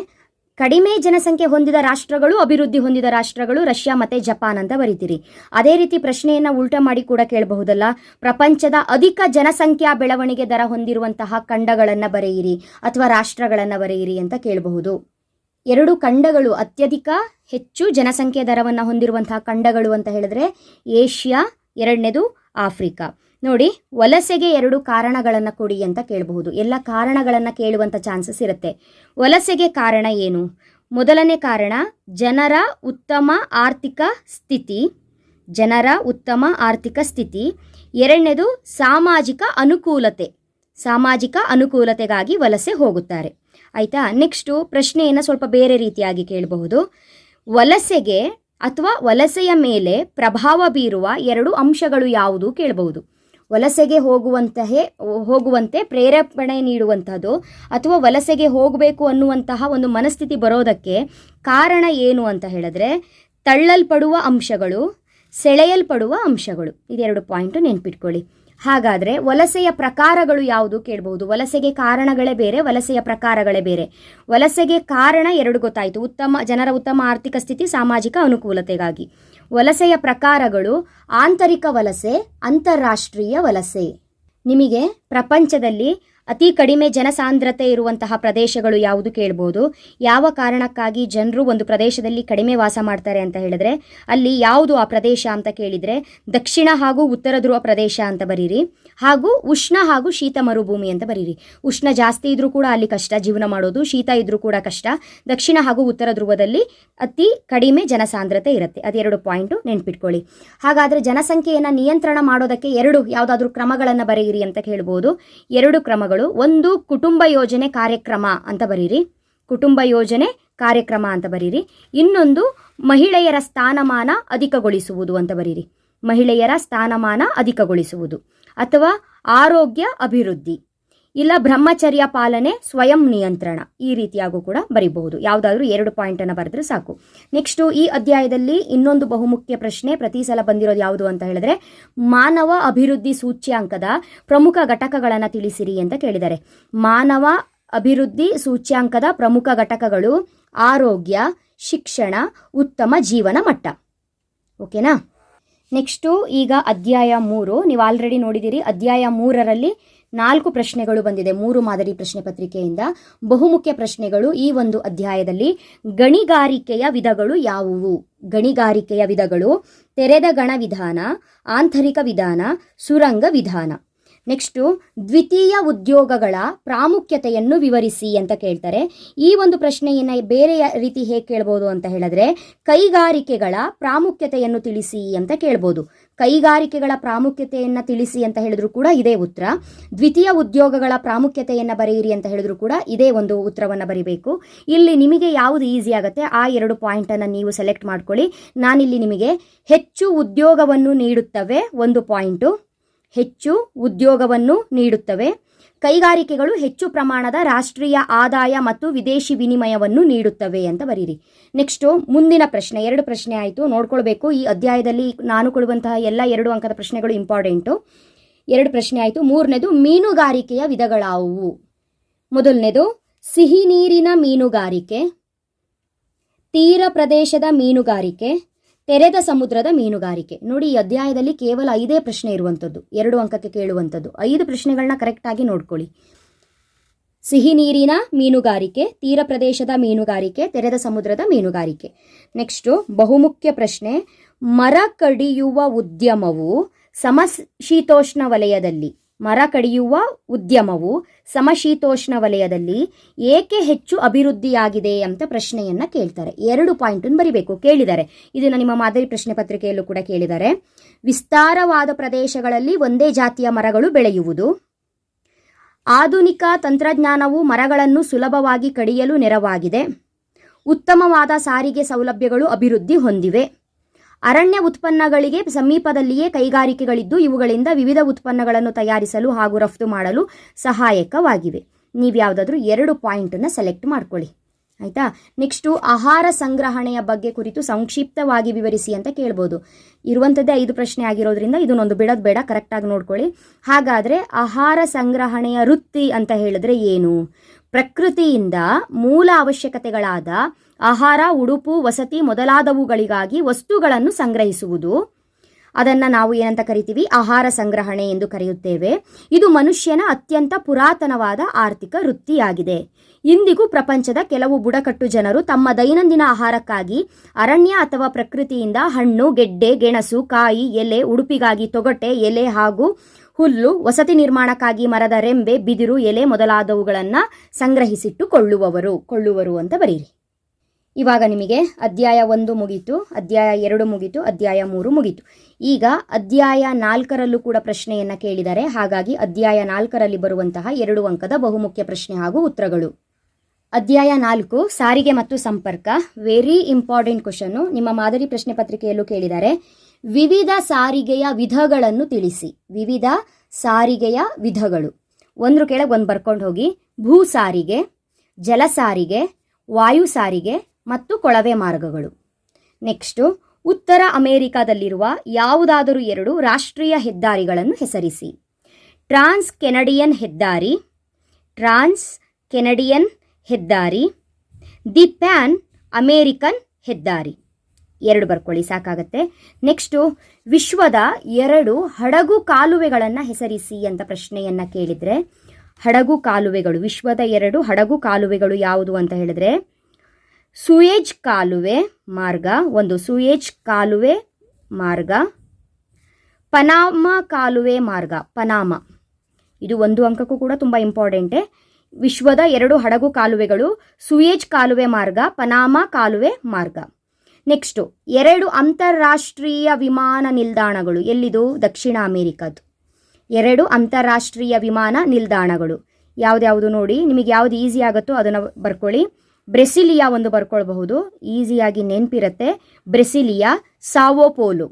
ಕಡಿಮೆ ಜನಸಂಖ್ಯೆ ಹೊಂದಿದ ರಾಷ್ಟ್ರಗಳು, ಅಭಿವೃದ್ಧಿ ಹೊಂದಿದ ರಾಷ್ಟ್ರಗಳು ರಷ್ಯಾ ಮತ್ತು ಜಪಾನ್ ಅಂತ ಬರೀತೀರಿ. ಅದೇ ರೀತಿ ಪ್ರಶ್ನೆಯನ್ನು ಉಲ್ಟಾ ಮಾಡಿ ಕೂಡ ಕೇಳಬಹುದಲ್ಲ, ಪ್ರಪಂಚದ ಅಧಿಕ ಜನಸಂಖ್ಯಾ ಬೆಳವಣಿಗೆ ದರ ಹೊಂದಿರುವಂತಹ ಖಂಡಗಳನ್ನು ಬರೆಯಿರಿ ಅಥವಾ ರಾಷ್ಟ್ರಗಳನ್ನು ಬರೆಯಿರಿ ಅಂತ ಕೇಳಬಹುದು. 2 ಖಂಡಗಳು ಅತ್ಯಧಿಕ ಹೆಚ್ಚು ಜನಸಂಖ್ಯೆ ದರವನ್ನು ಹೊಂದಿರುವಂತಹ ಖಂಡಗಳು ಅಂತ ಹೇಳಿದ್ರೆ ಏಷ್ಯಾ, 2ನೇದು ಆಫ್ರಿಕಾ. ನೋಡಿ, ವಲಸೆಗೆ 2 ಕಾರಣಗಳನ್ನು ಕೊಡಿ ಅಂತ ಕೇಳಬಹುದು. ಎಲ್ಲ ಕಾರಣಗಳನ್ನು ಕೇಳುವಂಥ ಚಾನ್ಸಸ್ ಇರುತ್ತೆ. ವಲಸೆಗೆ ಕಾರಣ ಏನು? ಮೊದಲನೇ ಕಾರಣ ಜನರ ಉತ್ತಮ ಆರ್ಥಿಕ ಸ್ಥಿತಿ. ಜನರ ಉತ್ತಮ ಆರ್ಥಿಕ ಸ್ಥಿತಿ. 2ನೇದು ಸಾಮಾಜಿಕ ಅನುಕೂಲತೆ. ಸಾಮಾಜಿಕ ಅನುಕೂಲತೆಗಾಗಿ ವಲಸೆ ಹೋಗುತ್ತಾರೆ. ಆಯಿತಾ? ನೆಕ್ಸ್ಟು ಪ್ರಶ್ನೆಯನ್ನು ಸ್ವಲ್ಪ ಬೇರೆ ರೀತಿಯಾಗಿ ಕೇಳಬಹುದು. ವಲಸೆಗೆ ಅಥವಾ ವಲಸೆಯ ಮೇಲೆ ಪ್ರಭಾವ ಬೀರುವ 2 ಅಂಶಗಳು ಯಾವುದು ಕೇಳಬಹುದು. ವಲಸೆಗೆ ಹೋಗುವಂತೆ ಪ್ರೇರೇಪಣೆ ನೀಡುವಂಥದ್ದು ಅಥವಾ ವಲಸೆಗೆ ಹೋಗಬೇಕು ಅನ್ನುವಂತಹ ಒಂದು ಮನಸ್ಥಿತಿ ಬರೋದಕ್ಕೆ ಕಾರಣ ಏನು ಅಂತ ಹೇಳಿದ್ರೆ ತಳ್ಳಲ್ಪಡುವ ಅಂಶಗಳು, ಸೆಳೆಯಲ್ಪಡುವ ಅಂಶಗಳು. ಇದು 2 ಪಾಯಿಂಟು ನೆನ್ಪಿಟ್ಕೊಳ್ಳಿ. ಹಾಗಾದರೆ ವಲಸೆಯ ಪ್ರಕಾರಗಳು ಯಾವುದು ಕೇಳಬಹುದು. ವಲಸೆಗೆ ಕಾರಣಗಳೇ ಬೇರೆ, ವಲಸೆಯ ಪ್ರಕಾರಗಳೇ ಬೇರೆ. ವಲಸೆಗೆ ಕಾರಣ ಎರಡು ಗೊತ್ತಾಯಿತು, ಜನರ ಉತ್ತಮ ಆರ್ಥಿಕ ಸ್ಥಿತಿ, ಸಾಮಾಜಿಕ ಅನುಕೂಲತೆಗಾಗಿ. ವಲಸೆಯ ಪ್ರಕಾರಗಳು ಆಂತರಿಕ ವಲಸೆ, ಅಂತಾರಾಷ್ಟ್ರೀಯ ವಲಸೆ. ನಿಮಗೆ ಪ್ರಪಂಚದಲ್ಲಿ ಅತಿ ಕಡಿಮೆ ಜನಸಾಂದ್ರತೆ ಇರುವಂತಹ ಪ್ರದೇಶಗಳು ಯಾವುದು ಕೇಳ್ಬೋದು. ಯಾವ ಕಾರಣಕ್ಕಾಗಿ ಜನರು ಒಂದು ಪ್ರದೇಶದಲ್ಲಿ ಕಡಿಮೆ ವಾಸ ಮಾಡ್ತಾರೆ ಅಂತ ಹೇಳಿದ್ರೆ ಅಲ್ಲಿ ಯಾವುದು ಆ ಪ್ರದೇಶ ಅಂತ ಕೇಳಿದರೆ ದಕ್ಷಿಣ ಹಾಗೂ ಉತ್ತರ ಧ್ರುವ ಪ್ರದೇಶ ಅಂತ ಬರೀರಿ, ಹಾಗೂ ಉಷ್ಣ ಹಾಗೂ ಶೀತ ಮರುಭೂಮಿ ಅಂತ ಬರೀರಿ. ಉಷ್ಣ ಜಾಸ್ತಿ ಇದ್ರೂ ಕೂಡ ಅಲ್ಲಿ ಕಷ್ಟ ಜೀವನ ಮಾಡೋದು, ಶೀತ ಇದ್ರೂ ಕೂಡ ಕಷ್ಟ. ದಕ್ಷಿಣ ಹಾಗೂ ಉತ್ತರ ಧ್ರುವದಲ್ಲಿ ಅತಿ ಕಡಿಮೆ ಜನಸಾಂದ್ರತೆ ಇರುತ್ತೆ. ಅದೆರಡು ಪಾಯಿಂಟು ನೆನ್ಪಿಟ್ಕೊಳ್ಳಿ. ಹಾಗಾದರೆ ಜನಸಂಖ್ಯೆಯನ್ನು ನಿಯಂತ್ರಣ ಮಾಡೋದಕ್ಕೆ ಯಾವುದಾದ್ರೂ ಕ್ರಮಗಳನ್ನು ಬರೆಯಿರಿ ಅಂತ ಕೇಳ್ಬೋದು. ಎರಡು ಕ್ರಮಗಳು. ಒಂದು ಕುಟುಂಬ ಯೋಜನೆ ಕಾರ್ಯಕ್ರಮ ಅಂತ ಬರೀರಿ, ಕುಟುಂಬ ಯೋಜನೆ ಕಾರ್ಯಕ್ರಮ ಅಂತ ಬರೀರಿ. ಇನ್ನೊಂದು ಮಹಿಳೆಯರ ಸ್ಥಾನಮಾನ ಅಧಿಕಗೊಳಿಸುವುದು ಅಂತ ಬರೀರಿ, ಮಹಿಳೆಯರ ಸ್ಥಾನಮಾನ ಅಧಿಕಗೊಳಿಸುವುದು. ಅಥವಾ ಆರೋಗ್ಯ ಅಭಿವೃದ್ಧಿ, ಇಲ್ಲ ಬ್ರಹ್ಮಚರ್ಯ ಪಾಲನೆ, ಸ್ವಯಂ ನಿಯಂತ್ರಣ, ಈ ರೀತಿಯಾಗೂ ಕೂಡ ಬರೀಬಹುದು. ಯಾವುದಾದ್ರೂ ಎರಡು ಪಾಯಿಂಟನ್ನು ಬರೆದ್ರೆ ಸಾಕು. ನೆಕ್ಸ್ಟು ಈ ಅಧ್ಯಾಯದಲ್ಲಿ ಇನ್ನೊಂದು ಬಹುಮುಖ್ಯ ಪ್ರಶ್ನೆ ಪ್ರತಿ ಸಲ ಬಂದಿರೋದು ಯಾವುದು ಅಂತ ಹೇಳಿದ್ರೆ ಮಾನವ ಅಭಿವೃದ್ಧಿ ಸೂಚ್ಯಾಂಕದ ಪ್ರಮುಖ ಘಟಕಗಳನ್ನು ತಿಳಿಸಿರಿ ಅಂತ ಕೇಳಿದ್ದಾರೆ. ಮಾನವ ಅಭಿವೃದ್ಧಿ ಸೂಚ್ಯಾಂಕದ ಪ್ರಮುಖ ಘಟಕಗಳು ಆರೋಗ್ಯ, ಶಿಕ್ಷಣ, ಉತ್ತಮ ಜೀವನ ಮಟ್ಟ. ಓಕೆನಾ? ನೆಕ್ಸ್ಟು ಈಗ ಅಧ್ಯಾಯ 3 ನೀವು ಆಲ್ರೆಡಿ ನೋಡಿದ್ದೀರಿ. ಅಧ್ಯಾಯ 3ರಲ್ಲಿ 4 ಪ್ರಶ್ನೆಗಳು ಬಂದಿದೆ 3 ಮಾದರಿ ಪ್ರಶ್ನೆ ಪತ್ರಿಕೆಯಿಂದ. ಬಹುಮುಖ್ಯ ಪ್ರಶ್ನೆಗಳು ಈ ಒಂದು ಅಧ್ಯಾಯದಲ್ಲಿ ಗಣಿಗಾರಿಕೆಯ ವಿಧಗಳು ಯಾವುವು? ಗಣಿಗಾರಿಕೆಯ ವಿಧಗಳು ತೆರೆದ ಗಣ ವಿಧಾನ, ಆಂತರಿಕ ವಿಧಾನ, ಸುರಂಗ ವಿಧಾನ. ನೆಕ್ಸ್ಟು ದ್ವಿತೀಯ ಉದ್ಯೋಗಗಳ ಪ್ರಾಮುಖ್ಯತೆಯನ್ನು ವಿವರಿಸಿ ಅಂತ ಕೇಳ್ತಾರೆ. ಈ ಒಂದು ಪ್ರಶ್ನೆಯನ್ನು ಬೇರೆ ರೀತಿ ಹೇಗೆ ಕೇಳ್ಬೋದು ಅಂತ ಹೇಳಿದ್ರೆ ಕೈಗಾರಿಕೆಗಳ ಪ್ರಾಮುಖ್ಯತೆಯನ್ನು ತಿಳಿಸಿ ಅಂತ ಕೇಳ್ಬೋದು. ಕೈಗಾರಿಕೆಗಳ ಪ್ರಾಮುಖ್ಯತೆಯನ್ನು ತಿಳಿಸಿ ಅಂತ ಹೇಳಿದ್ರು ಕೂಡ ಇದೇ ಉತ್ತರ. ದ್ವಿತೀಯ ಉದ್ಯೋಗಗಳ ಪ್ರಾಮುಖ್ಯತೆಯನ್ನು ಬರೆಯಿರಿ ಅಂತ ಹೇಳಿದ್ರು ಕೂಡ ಇದೇ ಒಂದು ಉತ್ತರವನ್ನು ಬರೀಬೇಕು. ಇಲ್ಲಿ ನಿಮಗೆ ಯಾವುದು ಈಸಿ ಆಗುತ್ತೆ ಆ 2 ಪಾಯಿಂಟನ್ನು ನೀವು ಸೆಲೆಕ್ಟ್ ಮಾಡ್ಕೊಳ್ಳಿ. ನಾನಿಲ್ಲಿ ನಿಮಗೆ ಹೆಚ್ಚು ಉದ್ಯೋಗವನ್ನು ನೀಡುತ್ತವೆ 1 ಪಾಯಿಂಟು, ಹೆಚ್ಚು ಉದ್ಯೋಗವನ್ನು ನೀಡುತ್ತವೆ. ಕೈಗಾರಿಕೆಗಳು ಹೆಚ್ಚು ಪ್ರಮಾಣದ ರಾಷ್ಟ್ರೀಯ ಆದಾಯ ಮತ್ತು ವಿದೇಶಿ ವಿನಿಮಯವನ್ನು ನೀಡುತ್ತವೆ ಅಂತ ಬರೀರಿ. ನೆಕ್ಸ್ಟು ಮುಂದಿನ ಪ್ರಶ್ನೆ 2 ಪ್ರಶ್ನೆ ಆಯಿತು, ನೋಡ್ಕೊಳ್ಬೇಕು. ಈ ಅಧ್ಯಾಯದಲ್ಲಿ ನಾನು ಕೊಡುವಂತಹ ಎಲ್ಲ 2 ಅಂಕದ ಪ್ರಶ್ನೆಗಳು ಇಂಪಾರ್ಟೆಂಟು. 2 ಪ್ರಶ್ನೆ ಆಯಿತು. 3ನೇದು ಮೀನುಗಾರಿಕೆಯ ವಿಧಗಳಾವುವು? ಮೊದಲನೇದು ಸಿಹಿ ನೀರಿನ ಮೀನುಗಾರಿಕೆ, ತೀರ ಪ್ರದೇಶದ ಮೀನುಗಾರಿಕೆ, ತೆರೆದ ಸಮುದ್ರದ ಮೀನುಗಾರಿಕೆ. ನೋಡಿ, ಈ ಅಧ್ಯಾಯದಲ್ಲಿ ಕೇವಲ 5 ಪ್ರಶ್ನೆ ಇರುವಂಥದ್ದು, 2 ಅಂಕಕ್ಕೆ ಕೇಳುವಂಥದ್ದು. 5 ಪ್ರಶ್ನೆಗಳನ್ನ ಕರೆಕ್ಟಾಗಿ ನೋಡ್ಕೊಳ್ಳಿ. ಸಿಹಿ ನೀರಿನ ಮೀನುಗಾರಿಕೆ, ತೀರ ಪ್ರದೇಶದ ಮೀನುಗಾರಿಕೆ, ತೆರೆದ ಸಮುದ್ರದ ಮೀನುಗಾರಿಕೆ. ನೆಕ್ಸ್ಟು ಬಹುಮುಖ್ಯ ಪ್ರಶ್ನೆ, ಮರ ಕಡಿಯುವ ಉದ್ಯಮವು ಸಮಶೀತೋಷ್ಣ ವಲಯದಲ್ಲಿ, ಮರ ಕಡಿಯುವ ಉದ್ಯಮವು ಸಮಶೀತೋಷ್ಣ ವಲಯದಲ್ಲಿ ಏಕೆ ಹೆಚ್ಚು ಅಭಿವೃದ್ಧಿಯಾಗಿದೆ ಅಂತ ಪ್ರಶ್ನೆಯನ್ನು ಕೇಳ್ತಾರೆ. 2 ಪಾಯಿಂಟನ್ನು ಬರಿಬೇಕು. ಕೇಳಿದ್ದಾರೆ, ಇದನ್ನು ನಿಮ್ಮ ಮಾದರಿ ಪ್ರಶ್ನೆ ಪತ್ರಿಕೆಯಲ್ಲೂ ಕೂಡ ಕೇಳಿದ್ದಾರೆ. ವಿಸ್ತಾರವಾದ ಪ್ರದೇಶಗಳಲ್ಲಿ ಒಂದೇ ಜಾತಿಯ ಮರಗಳು ಬೆಳೆಯುವುದು, ಆಧುನಿಕ ತಂತ್ರಜ್ಞಾನವು ಮರಗಳನ್ನು ಸುಲಭವಾಗಿ ಕಡಿಯಲು ನೆರವಾಗಿದೆ, ಉತ್ತಮವಾದ ಸಾರಿಗೆ ಸೌಲಭ್ಯಗಳು ಅಭಿವೃದ್ಧಿ ಹೊಂದಿವೆ, ಅರಣ್ಯ ಉತ್ಪನ್ನಗಳಿಗೆ ಸಮೀಪದಲ್ಲಿಯೇ ಕೈಗಾರಿಕೆಗಳಿದ್ದು ಇವುಗಳಿಂದ ವಿವಿಧ ಉತ್ಪನ್ನಗಳನ್ನು ತಯಾರಿಸಲು ಹಾಗೂ ರಫ್ತು ಮಾಡಲು ಸಹಾಯಕವಾಗಿವೆ. ನೀವು ಯಾವುದಾದ್ರೂ 2 ಪಾಯಿಂಟನ್ನು ಸೆಲೆಕ್ಟ್ ಮಾಡ್ಕೊಳ್ಳಿ. ಆಯಿತಾ? ನೆಕ್ಸ್ಟು ಆಹಾರ ಸಂಗ್ರಹಣೆಯ ಬಗ್ಗೆ ಕುರಿತು ಸಂಕ್ಷಿಪ್ತವಾಗಿ ವಿವರಿಸಿ ಅಂತ ಕೇಳ್ಬೋದು. ಇರುವಂಥದ್ದೇ 5 ಪ್ರಶ್ನೆ ಆಗಿರೋದ್ರಿಂದ ಇದನ್ನೊಂದು ಬಿಡೋದು ಬೇಡ, ಕರೆಕ್ಟಾಗಿ ನೋಡ್ಕೊಳ್ಳಿ. ಹಾಗಾದರೆ ಆಹಾರ ಸಂಗ್ರಹಣೆಯ ವೃತ್ತಿ ಅಂತ ಹೇಳಿದ್ರೆ ಏನು? ಪ್ರಕೃತಿಯಿಂದ ಮೂಲ ಅವಶ್ಯಕತೆಗಳಾದ ಆಹಾರ, ಉಡುಪು, ವಸತಿ ಮೊದಲಾದವುಗಳಿಗಾಗಿ ವಸ್ತುಗಳನ್ನು ಸಂಗ್ರಹಿಸುವುದು. ಅದನ್ನು ನಾವು ಏನಂತ ಕರಿತೀವಿ? ಆಹಾರ ಸಂಗ್ರಹಣೆ ಎಂದು ಕರೆಯುತ್ತೇವೆ. ಇದು ಮನುಷ್ಯನ ಅತ್ಯಂತ ಪುರಾತನವಾದ ಆರ್ಥಿಕ ವೃತ್ತಿಯಾಗಿದೆ. ಇಂದಿಗೂ ಪ್ರಪಂಚದ ಕೆಲವು ಬುಡಕಟ್ಟು ಜನರು ತಮ್ಮ ದೈನಂದಿನ ಆಹಾರಕ್ಕಾಗಿ ಅರಣ್ಯ ಅಥವಾ ಪ್ರಕೃತಿಯಿಂದ ಹಣ್ಣು, ಗೆಡ್ಡೆ, ಗೆಣಸು, ಕಾಯಿ, ಎಲೆ, ಉಡುಪಿಗಾಗಿ ತೊಗಟೆ, ಎಲೆ ಹಾಗೂ ಹುಲ್ಲು, ವಸತಿ ನಿರ್ಮಾಣಕ್ಕಾಗಿ ಮರದ ರೆಂಬೆ, ಬಿದಿರು, ಎಲೆ ಮೊದಲಾದವುಗಳನ್ನು ಕೊಳ್ಳುವರು ಅಂತ ಬರೀರಿ. ಇವಾಗ ನಿಮಗೆ ಅಧ್ಯಾಯ 1 ಮುಗೀತು, ಅಧ್ಯಾಯ 2 ಮುಗೀತು, ಅಧ್ಯಾಯ 3 ಮುಗೀತು. ಈಗ ಅಧ್ಯಾಯ 4ರಲ್ಲೂ ಕೂಡ ಪ್ರಶ್ನೆಯನ್ನು ಕೇಳಿದ್ದಾರೆ. ಹಾಗಾಗಿ ಅಧ್ಯಾಯ 4ರಲ್ಲಿ ಬರುವಂತಹ 2 ಅಂಕದ ಬಹುಮುಖ್ಯ ಪ್ರಶ್ನೆ ಹಾಗೂ ಉತ್ತರಗಳು. ಅಧ್ಯಾಯ 4 ಸಾರಿಗೆ ಮತ್ತು ಸಂಪರ್ಕ. Very important question. ನಿಮ್ಮ ಮಾದರಿ ಪ್ರಶ್ನೆ ಪತ್ರಿಕೆಯಲ್ಲೂ ಕೇಳಿದ್ದಾರೆ. ವಿವಿಧ ಸಾರಿಗೆಯ ವಿಧಗಳನ್ನು ತಿಳಿಸಿ. ವಿವಿಧ ಸಾರಿಗೆಯ ವಿಧಗಳು. ಒಂದ್ರ ಕೆಳಗೆ ಒಂದು ಬರ್ಕೊಂಡು ಹೋಗಿ. ಭೂ ಸಾರಿಗೆ, ಜಲ ಸಾರಿಗೆ, ವಾಯು ಸಾರಿಗೆ ಮತ್ತು ಕೊಳವೆ ಮಾರ್ಗಗಳು. ನೆಕ್ಸ್ಟು ಉತ್ತರ ಅಮೆರಿಕಾದಲ್ಲಿರುವ ಯಾವುದಾದರೂ 2 ರಾಷ್ಟ್ರೀಯ ಹೆದ್ದಾರಿಗಳನ್ನು ಹೆಸರಿಸಿ. ಟ್ರಾನ್ಸ್ ಕೆನಡಿಯನ್ ಹೆದ್ದಾರಿ, ಟ್ರಾನ್ಸ್ ಕೆನಡಿಯನ್ ಹೆದ್ದಾರಿ, ದಿ ಪ್ಯಾನ್ ಅಮೇರಿಕನ್ ಹೆದ್ದಾರಿ. 2 ಬರ್ಕೊಳ್ಳಿ ಸಾಕಾಗತ್ತೆ. ನೆಕ್ಸ್ಟು ವಿಶ್ವದ 2 ಹಡಗು ಕಾಲುವೆಗಳನ್ನು ಹೆಸರಿಸಿ ಅಂತ ಪ್ರಶ್ನೆಯನ್ನು ಕೇಳಿದರೆ, ಹಡಗು ಕಾಲುವೆಗಳು, ವಿಶ್ವದ 2 ಹಡಗು ಕಾಲುವೆಗಳು ಯಾವುದು ಅಂತ ಹೇಳಿದ್ರೆ, ಸೂಯೆಜ್ ಕಾಲುವೆ ಮಾರ್ಗ, ಒಂದು ಸೂಯೆಜ್ ಕಾಲುವೆ ಮಾರ್ಗ, ಪನಾಮ ಕಾಲುವೆ ಮಾರ್ಗ, ಪನಾಮ. ಇದು 1 ಅಂಕಕ್ಕೂ ಕೂಡ ತುಂಬ ಇಂಪಾರ್ಟೆಂಟೇ. ವಿಶ್ವದ 2 ಹಡಗು ಕಾಲುವೆಗಳು ಸೂಯೆಜ್ ಕಾಲುವೆ ಮಾರ್ಗ, ಪನಾಮ ಕಾಲುವೆ ಮಾರ್ಗ. ನೆಕ್ಸ್ಟು 2 ಅಂತಾರಾಷ್ಟ್ರೀಯ ವಿಮಾನ ನಿಲ್ದಾಣಗಳು, ಎಲ್ಲಿದು? ದಕ್ಷಿಣ ಅಮೇರಿಕದ್ದು. 2 ಅಂತಾರಾಷ್ಟ್ರೀಯ ವಿಮಾನ ನಿಲ್ದಾಣಗಳು ಯಾವ್ದ್ಯಾವುದು ನೋಡಿ, ನಿಮಗೆ ಯಾವ್ದು ಈಸಿ ಆಗುತ್ತೋ ಅದನ್ನು ಬರ್ಕೊಳ್ಳಿ. ಬ್ರೆಸಿಲಿಯಾ ಒಂದು ಬರ್ಕೊಳ್ಬಹುದು, ಈಸಿಯಾಗಿ ನೆನಪಿರುತ್ತೆ. ಬ್ರೆಸಿಲಿಯಾ, ಸಾವೋಪೋಲು,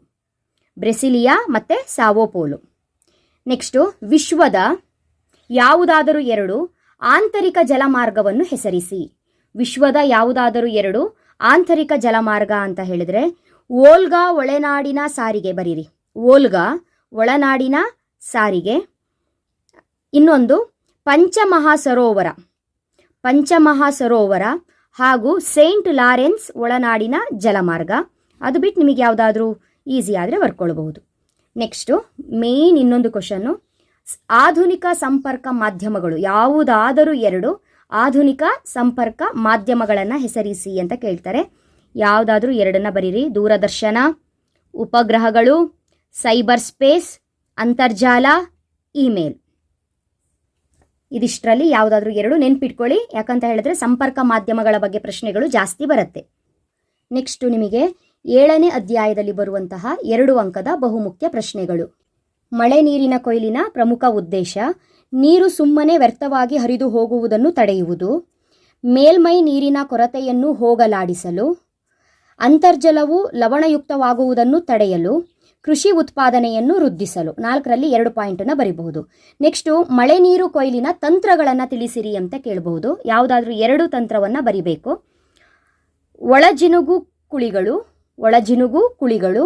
ಬ್ರೆಸಿಲಿಯಾ ಮತ್ತು ಸಾವೋಪೋಲು. ನೆಕ್ಸ್ಟು ವಿಶ್ವದ ಯಾವುದಾದರೂ 2 ಆಂತರಿಕ ಜಲಮಾರ್ಗವನ್ನು ಹೆಸರಿಸಿ. ವಿಶ್ವದ ಯಾವುದಾದರೂ 2 ಆಂತರಿಕ ಜಲಮಾರ್ಗ ಅಂತ ಹೇಳಿದರೆ, ವೋಲ್ಗಾ ಒಳನಾಡಿನ ಸಾರಿಗೆ ಬರೀರಿ, ವೋಲ್ಗಾ ಒಳನಾಡಿನ ಸಾರಿಗೆ. ಇನ್ನೊಂದು ಪಂಚಮಹಾಸರೋವರ, ಪಂಚಮಹಾಸರೋವರ ಹಾಗೂ ಸೇಂಟ್ ಲಾರೆನ್ಸ್ ಒಳನಾಡಿನ ಜಲಮಾರ್ಗ. ಅದು ಬಿಟ್ಟು ನಿಮಗೆ ಯಾವುದಾದ್ರೂ ಈಸಿ ಆದರೆ ಬರ್ಕೊಳ್ಬಹುದು. ನೆಕ್ಸ್ಟು ಮೇನ್ ಇನ್ನೊಂದು ಕ್ವಶನ್ನು, ಆಧುನಿಕ ಸಂಪರ್ಕ ಮಾಧ್ಯಮಗಳು ಯಾವುದಾದರೂ 2 ಆಧುನಿಕ ಸಂಪರ್ಕ ಮಾಧ್ಯಮಗಳನ್ನು ಹೆಸರಿಸಿ ಅಂತ ಕೇಳ್ತಾರೆ. ಯಾವುದಾದ್ರೂ 2 ಬರೀರಿ. ದೂರದರ್ಶನ, ಉಪಗ್ರಹಗಳು, ಸೈಬರ್ ಸ್ಪೇಸ್, ಅಂತರ್ಜಾಲ, ಇಮೇಲ್. ಇದಿಷ್ಟರಲ್ಲಿ ಯಾವುದಾದ್ರೂ 2 ನೆನ್ಪಿಟ್ಕೊಳ್ಳಿ, ಯಾಕಂತ ಹೇಳಿದ್ರೆ ಸಂಪರ್ಕ ಮಾಧ್ಯಮಗಳ ಬಗ್ಗೆ ಪ್ರಶ್ನೆಗಳು ಜಾಸ್ತಿ ಬರುತ್ತೆ. ನೆಕ್ಸ್ಟು ನಿಮಗೆ 7ನೇ ಅಧ್ಯಾಯದಲ್ಲಿ ಬರುವಂತಹ 2 ಅಂಕದ ಬಹುಮುಖ್ಯ ಪ್ರಶ್ನೆಗಳು. ಮಳೆ ನೀರಿನ ಕೊಯ್ಲಿನ ಪ್ರಮುಖ ಉದ್ದೇಶ, ನೀರು ಸುಮ್ಮನೆ ವ್ಯರ್ಥವಾಗಿ ಹರಿದು ಹೋಗುವುದನ್ನು ತಡೆಯುವುದು, ಮೇಲ್ಮೈ ನೀರಿನ ಕೊರತೆಯನ್ನು ಹೋಗಲಾಡಿಸಲು, ಅಂತರ್ಜಲವು ಲವಣಯುಕ್ತವಾಗುವುದನ್ನು ತಡೆಯಲು, ಕೃಷಿ ಉತ್ಪಾದನೆಯನ್ನು ವೃದ್ಧಿಸಲು. 4ರಲ್ಲಿ 2 ಪಾಯಿಂಟನ್ನು ಬರೀಬಹುದು. ನೆಕ್ಸ್ಟು ಮಳೆ ನೀರು ಕೊಯ್ಲಿನ ತಂತ್ರಗಳನ್ನು ತಿಳಿಸಿರಿ ಅಂತ ಕೇಳಬಹುದು. ಯಾವುದಾದ್ರೂ 2 ತಂತ್ರವನ್ನು ಬರಿಬೇಕು. ಒಳಜಿನುಗು ಕುಳಿಗಳು, ಒಳಜಿನುಗು ಕುಳಿಗಳು,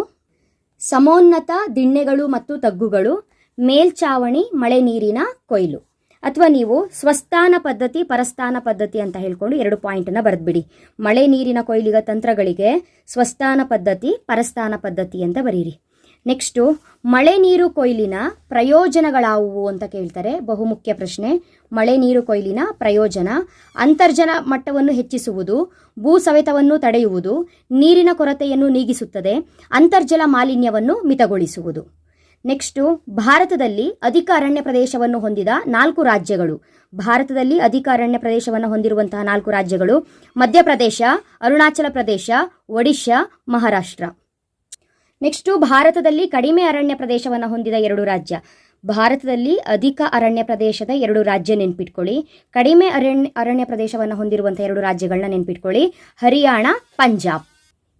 ಸಮೋನ್ನತ ದಿಣ್ಣೆಗಳು ಮತ್ತು ತಗ್ಗುಗಳು, ಮೇಲ್ಚಾವಣಿ ಮಳೆ ನೀರಿನ ಕೊಯ್ಲು. ಅಥವಾ ನೀವು ಸ್ವಸ್ಥಾನ ಪದ್ಧತಿ, ಪರಸ್ಥಾನ ಪದ್ಧತಿ ಅಂತ ಹೇಳ್ಕೊಂಡು 2 ಪಾಯಿಂಟನ್ನು ಬರೆದ್ಬಿಡಿ. ಮಳೆ ನೀರಿನ ಕೊಯ್ಲಿಗ ತಂತ್ರಗಳಿಗೆ ಸ್ವಸ್ಥಾನ ಪದ್ಧತಿ, ಪರಸ್ಥಾನ ಪದ್ಧತಿ ಅಂತ ಬರೀರಿ. ನೆಕ್ಸ್ಟು ಮಳೆ ನೀರು ಕೊಯ್ಲಿನ ಪ್ರಯೋಜನಗಳಾವುವು ಅಂತ ಕೇಳ್ತಾರೆ. ಬಹುಮುಖ್ಯ ಪ್ರಶ್ನೆ. ಮಳೆ ನೀರು ಕೊಯ್ಲಿನ ಪ್ರಯೋಜನ, ಅಂತರ್ಜಲ ಮಟ್ಟವನ್ನು ಹೆಚ್ಚಿಸುವುದು, ಭೂ ಸವೆತವನ್ನು ತಡೆಯುವುದು, ನೀರಿನ ಕೊರತೆಯನ್ನು ನೀಗಿಸುತ್ತದೆ, ಅಂತರ್ಜಲ ಮಾಲಿನ್ಯವನ್ನು ಮಿತಗೊಳಿಸುವುದು. ನೆಕ್ಸ್ಟು ಭಾರತದಲ್ಲಿ ಅಧಿಕ ಅರಣ್ಯ ಪ್ರದೇಶವನ್ನು ಹೊಂದಿದ 4 ರಾಜ್ಯಗಳು. ಭಾರತದಲ್ಲಿ ಅಧಿಕ ಅರಣ್ಯ ಪ್ರದೇಶವನ್ನು ಹೊಂದಿರುವಂತಹ 4 ರಾಜ್ಯಗಳು: ಮಧ್ಯಪ್ರದೇಶ, ಅರುಣಾಚಲ ಪ್ರದೇಶ, ಒಡಿಶಾ, ಮಹಾರಾಷ್ಟ್ರ. ನೆಕ್ಸ್ಟು ಭಾರತದಲ್ಲಿ ಕಡಿಮೆ ಅರಣ್ಯ ಪ್ರದೇಶವನ್ನು ಹೊಂದಿದ 2 ರಾಜ್ಯ. ಭಾರತದಲ್ಲಿ ಅಧಿಕ ಅರಣ್ಯ ಪ್ರದೇಶದ 2 ರಾಜ್ಯ ನೆನ್ಪಿಟ್ಕೊಳ್ಳಿ. ಕಡಿಮೆ ಅರಣ್ಯ ಪ್ರದೇಶವನ್ನು ಹೊಂದಿರುವಂಥ 2 ರಾಜ್ಯಗಳನ್ನ ನೆನ್ಪಿಟ್ಕೊಳ್ಳಿ: ಹರಿಯಾಣ, ಪಂಜಾಬ್.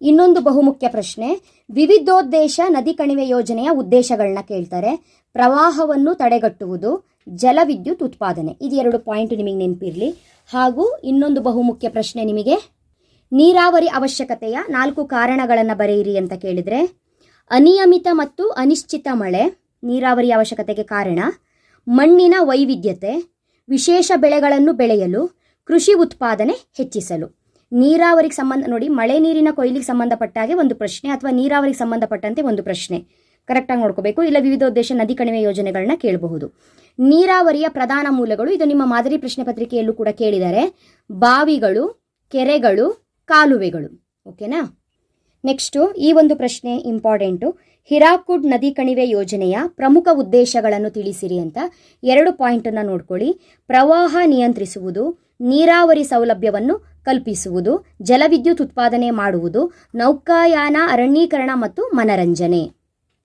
ಇನ್ನೊಂದು ಬಹುಮುಖ್ಯ ಪ್ರಶ್ನೆ, ವಿವಿಧೋದ್ದೇಶ ನದಿ ಕಣಿವೆ ಯೋಜನೆಯ ಉದ್ದೇಶಗಳನ್ನ ಕೇಳ್ತಾರೆ. ಪ್ರವಾಹವನ್ನು ತಡೆಗಟ್ಟುವುದು, ಜಲವಿದ್ಯುತ್ ಉತ್ಪಾದನೆ. ಇದು 2 ಪಾಯಿಂಟ್ ನಿಮಗೆ ನೆನಪಿರಲಿ. ಹಾಗೂ ಇನ್ನೊಂದು ಬಹುಮುಖ್ಯ ಪ್ರಶ್ನೆ ನಿಮಗೆ, ನೀರಾವರಿ ಅವಶ್ಯಕತೆಯ 4 ಕಾರಣಗಳನ್ನು ಬರೆಯಿರಿ ಅಂತ ಕೇಳಿದರೆ, ಅನಿಯಮಿತ ಮತ್ತು ಅನಿಶ್ಚಿತ ಮಳೆ ನೀರಾವರಿ ಅವಶ್ಯಕತೆಗೆ ಕಾರಣ, ಮಣ್ಣಿನ ವೈವಿಧ್ಯತೆ, ವಿಶೇಷ ಬೆಳೆಗಳನ್ನು ಬೆಳೆಯಲು, ಕೃಷಿ ಉತ್ಪಾದನೆ ಹೆಚ್ಚಿಸಲು. ನೀರಾವರಿಗೆ ಸಂಬಂಧ ನೋಡಿ, ಮಳೆ ನೀರಿನ ಕೊಯ್ಲಿಗೆ ಸಂಬಂಧಪಟ್ಟಾಗೆ ಒಂದು ಪ್ರಶ್ನೆ ಅಥವಾ ನೀರಾವರಿಗೆ ಸಂಬಂಧಪಟ್ಟಂತೆ ಒಂದು ಪ್ರಶ್ನೆ ಕರೆಕ್ಟಾಗಿ ನೋಡ್ಕೋಬೇಕು. ಇಲ್ಲ ವಿವಿಧೋದ್ದೇಶ ನದಿ ಕಣಿವೆ ಯೋಜನೆಗಳನ್ನ ಕೇಳಬಹುದು. ನೀರಾವರಿಯ ಪ್ರಧಾನ ಮೂಲಗಳು, ಇದು ನಿಮ್ಮ ಮಾದರಿ ಪ್ರಶ್ನೆ ಪತ್ರಿಕೆಯಲ್ಲೂ ಕೂಡ ಕೇಳಿದ್ದಾರೆ: ಬಾವಿಗಳು, ಕೆರೆಗಳು, ಕಾಲುವೆಗಳು. ಓಕೆನಾ? ನೆಕ್ಸ್ಟು ಈ ಒಂದು ಪ್ರಶ್ನೆ ಇಂಪಾರ್ಟೆಂಟು. ಹಿರಾಕುಡ್ ನದಿ ಕಣಿವೆ ಯೋಜನೆಯ ಪ್ರಮುಖ ಉದ್ದೇಶಗಳನ್ನು ತಿಳಿಸಿರಿ ಅಂತ 2 ಪಾಯಿಂಟನ್ನು ನೋಡ್ಕೊಳ್ಳಿ. ಪ್ರವಾಹ ನಿಯಂತ್ರಿಸುವುದು, ನೀರಾವರಿ ಸೌಲಭ್ಯವನ್ನು ಕಲ್ಪಿಸುವುದು, ಜಲವಿದ್ಯುತ್ ಉತ್ಪಾದನೆ ಮಾಡುವುದು, ನೌಕಾಯಾನ ಅರಣ್ಯೀಕರಣ ಮತ್ತು ಮನರಂಜನೆ.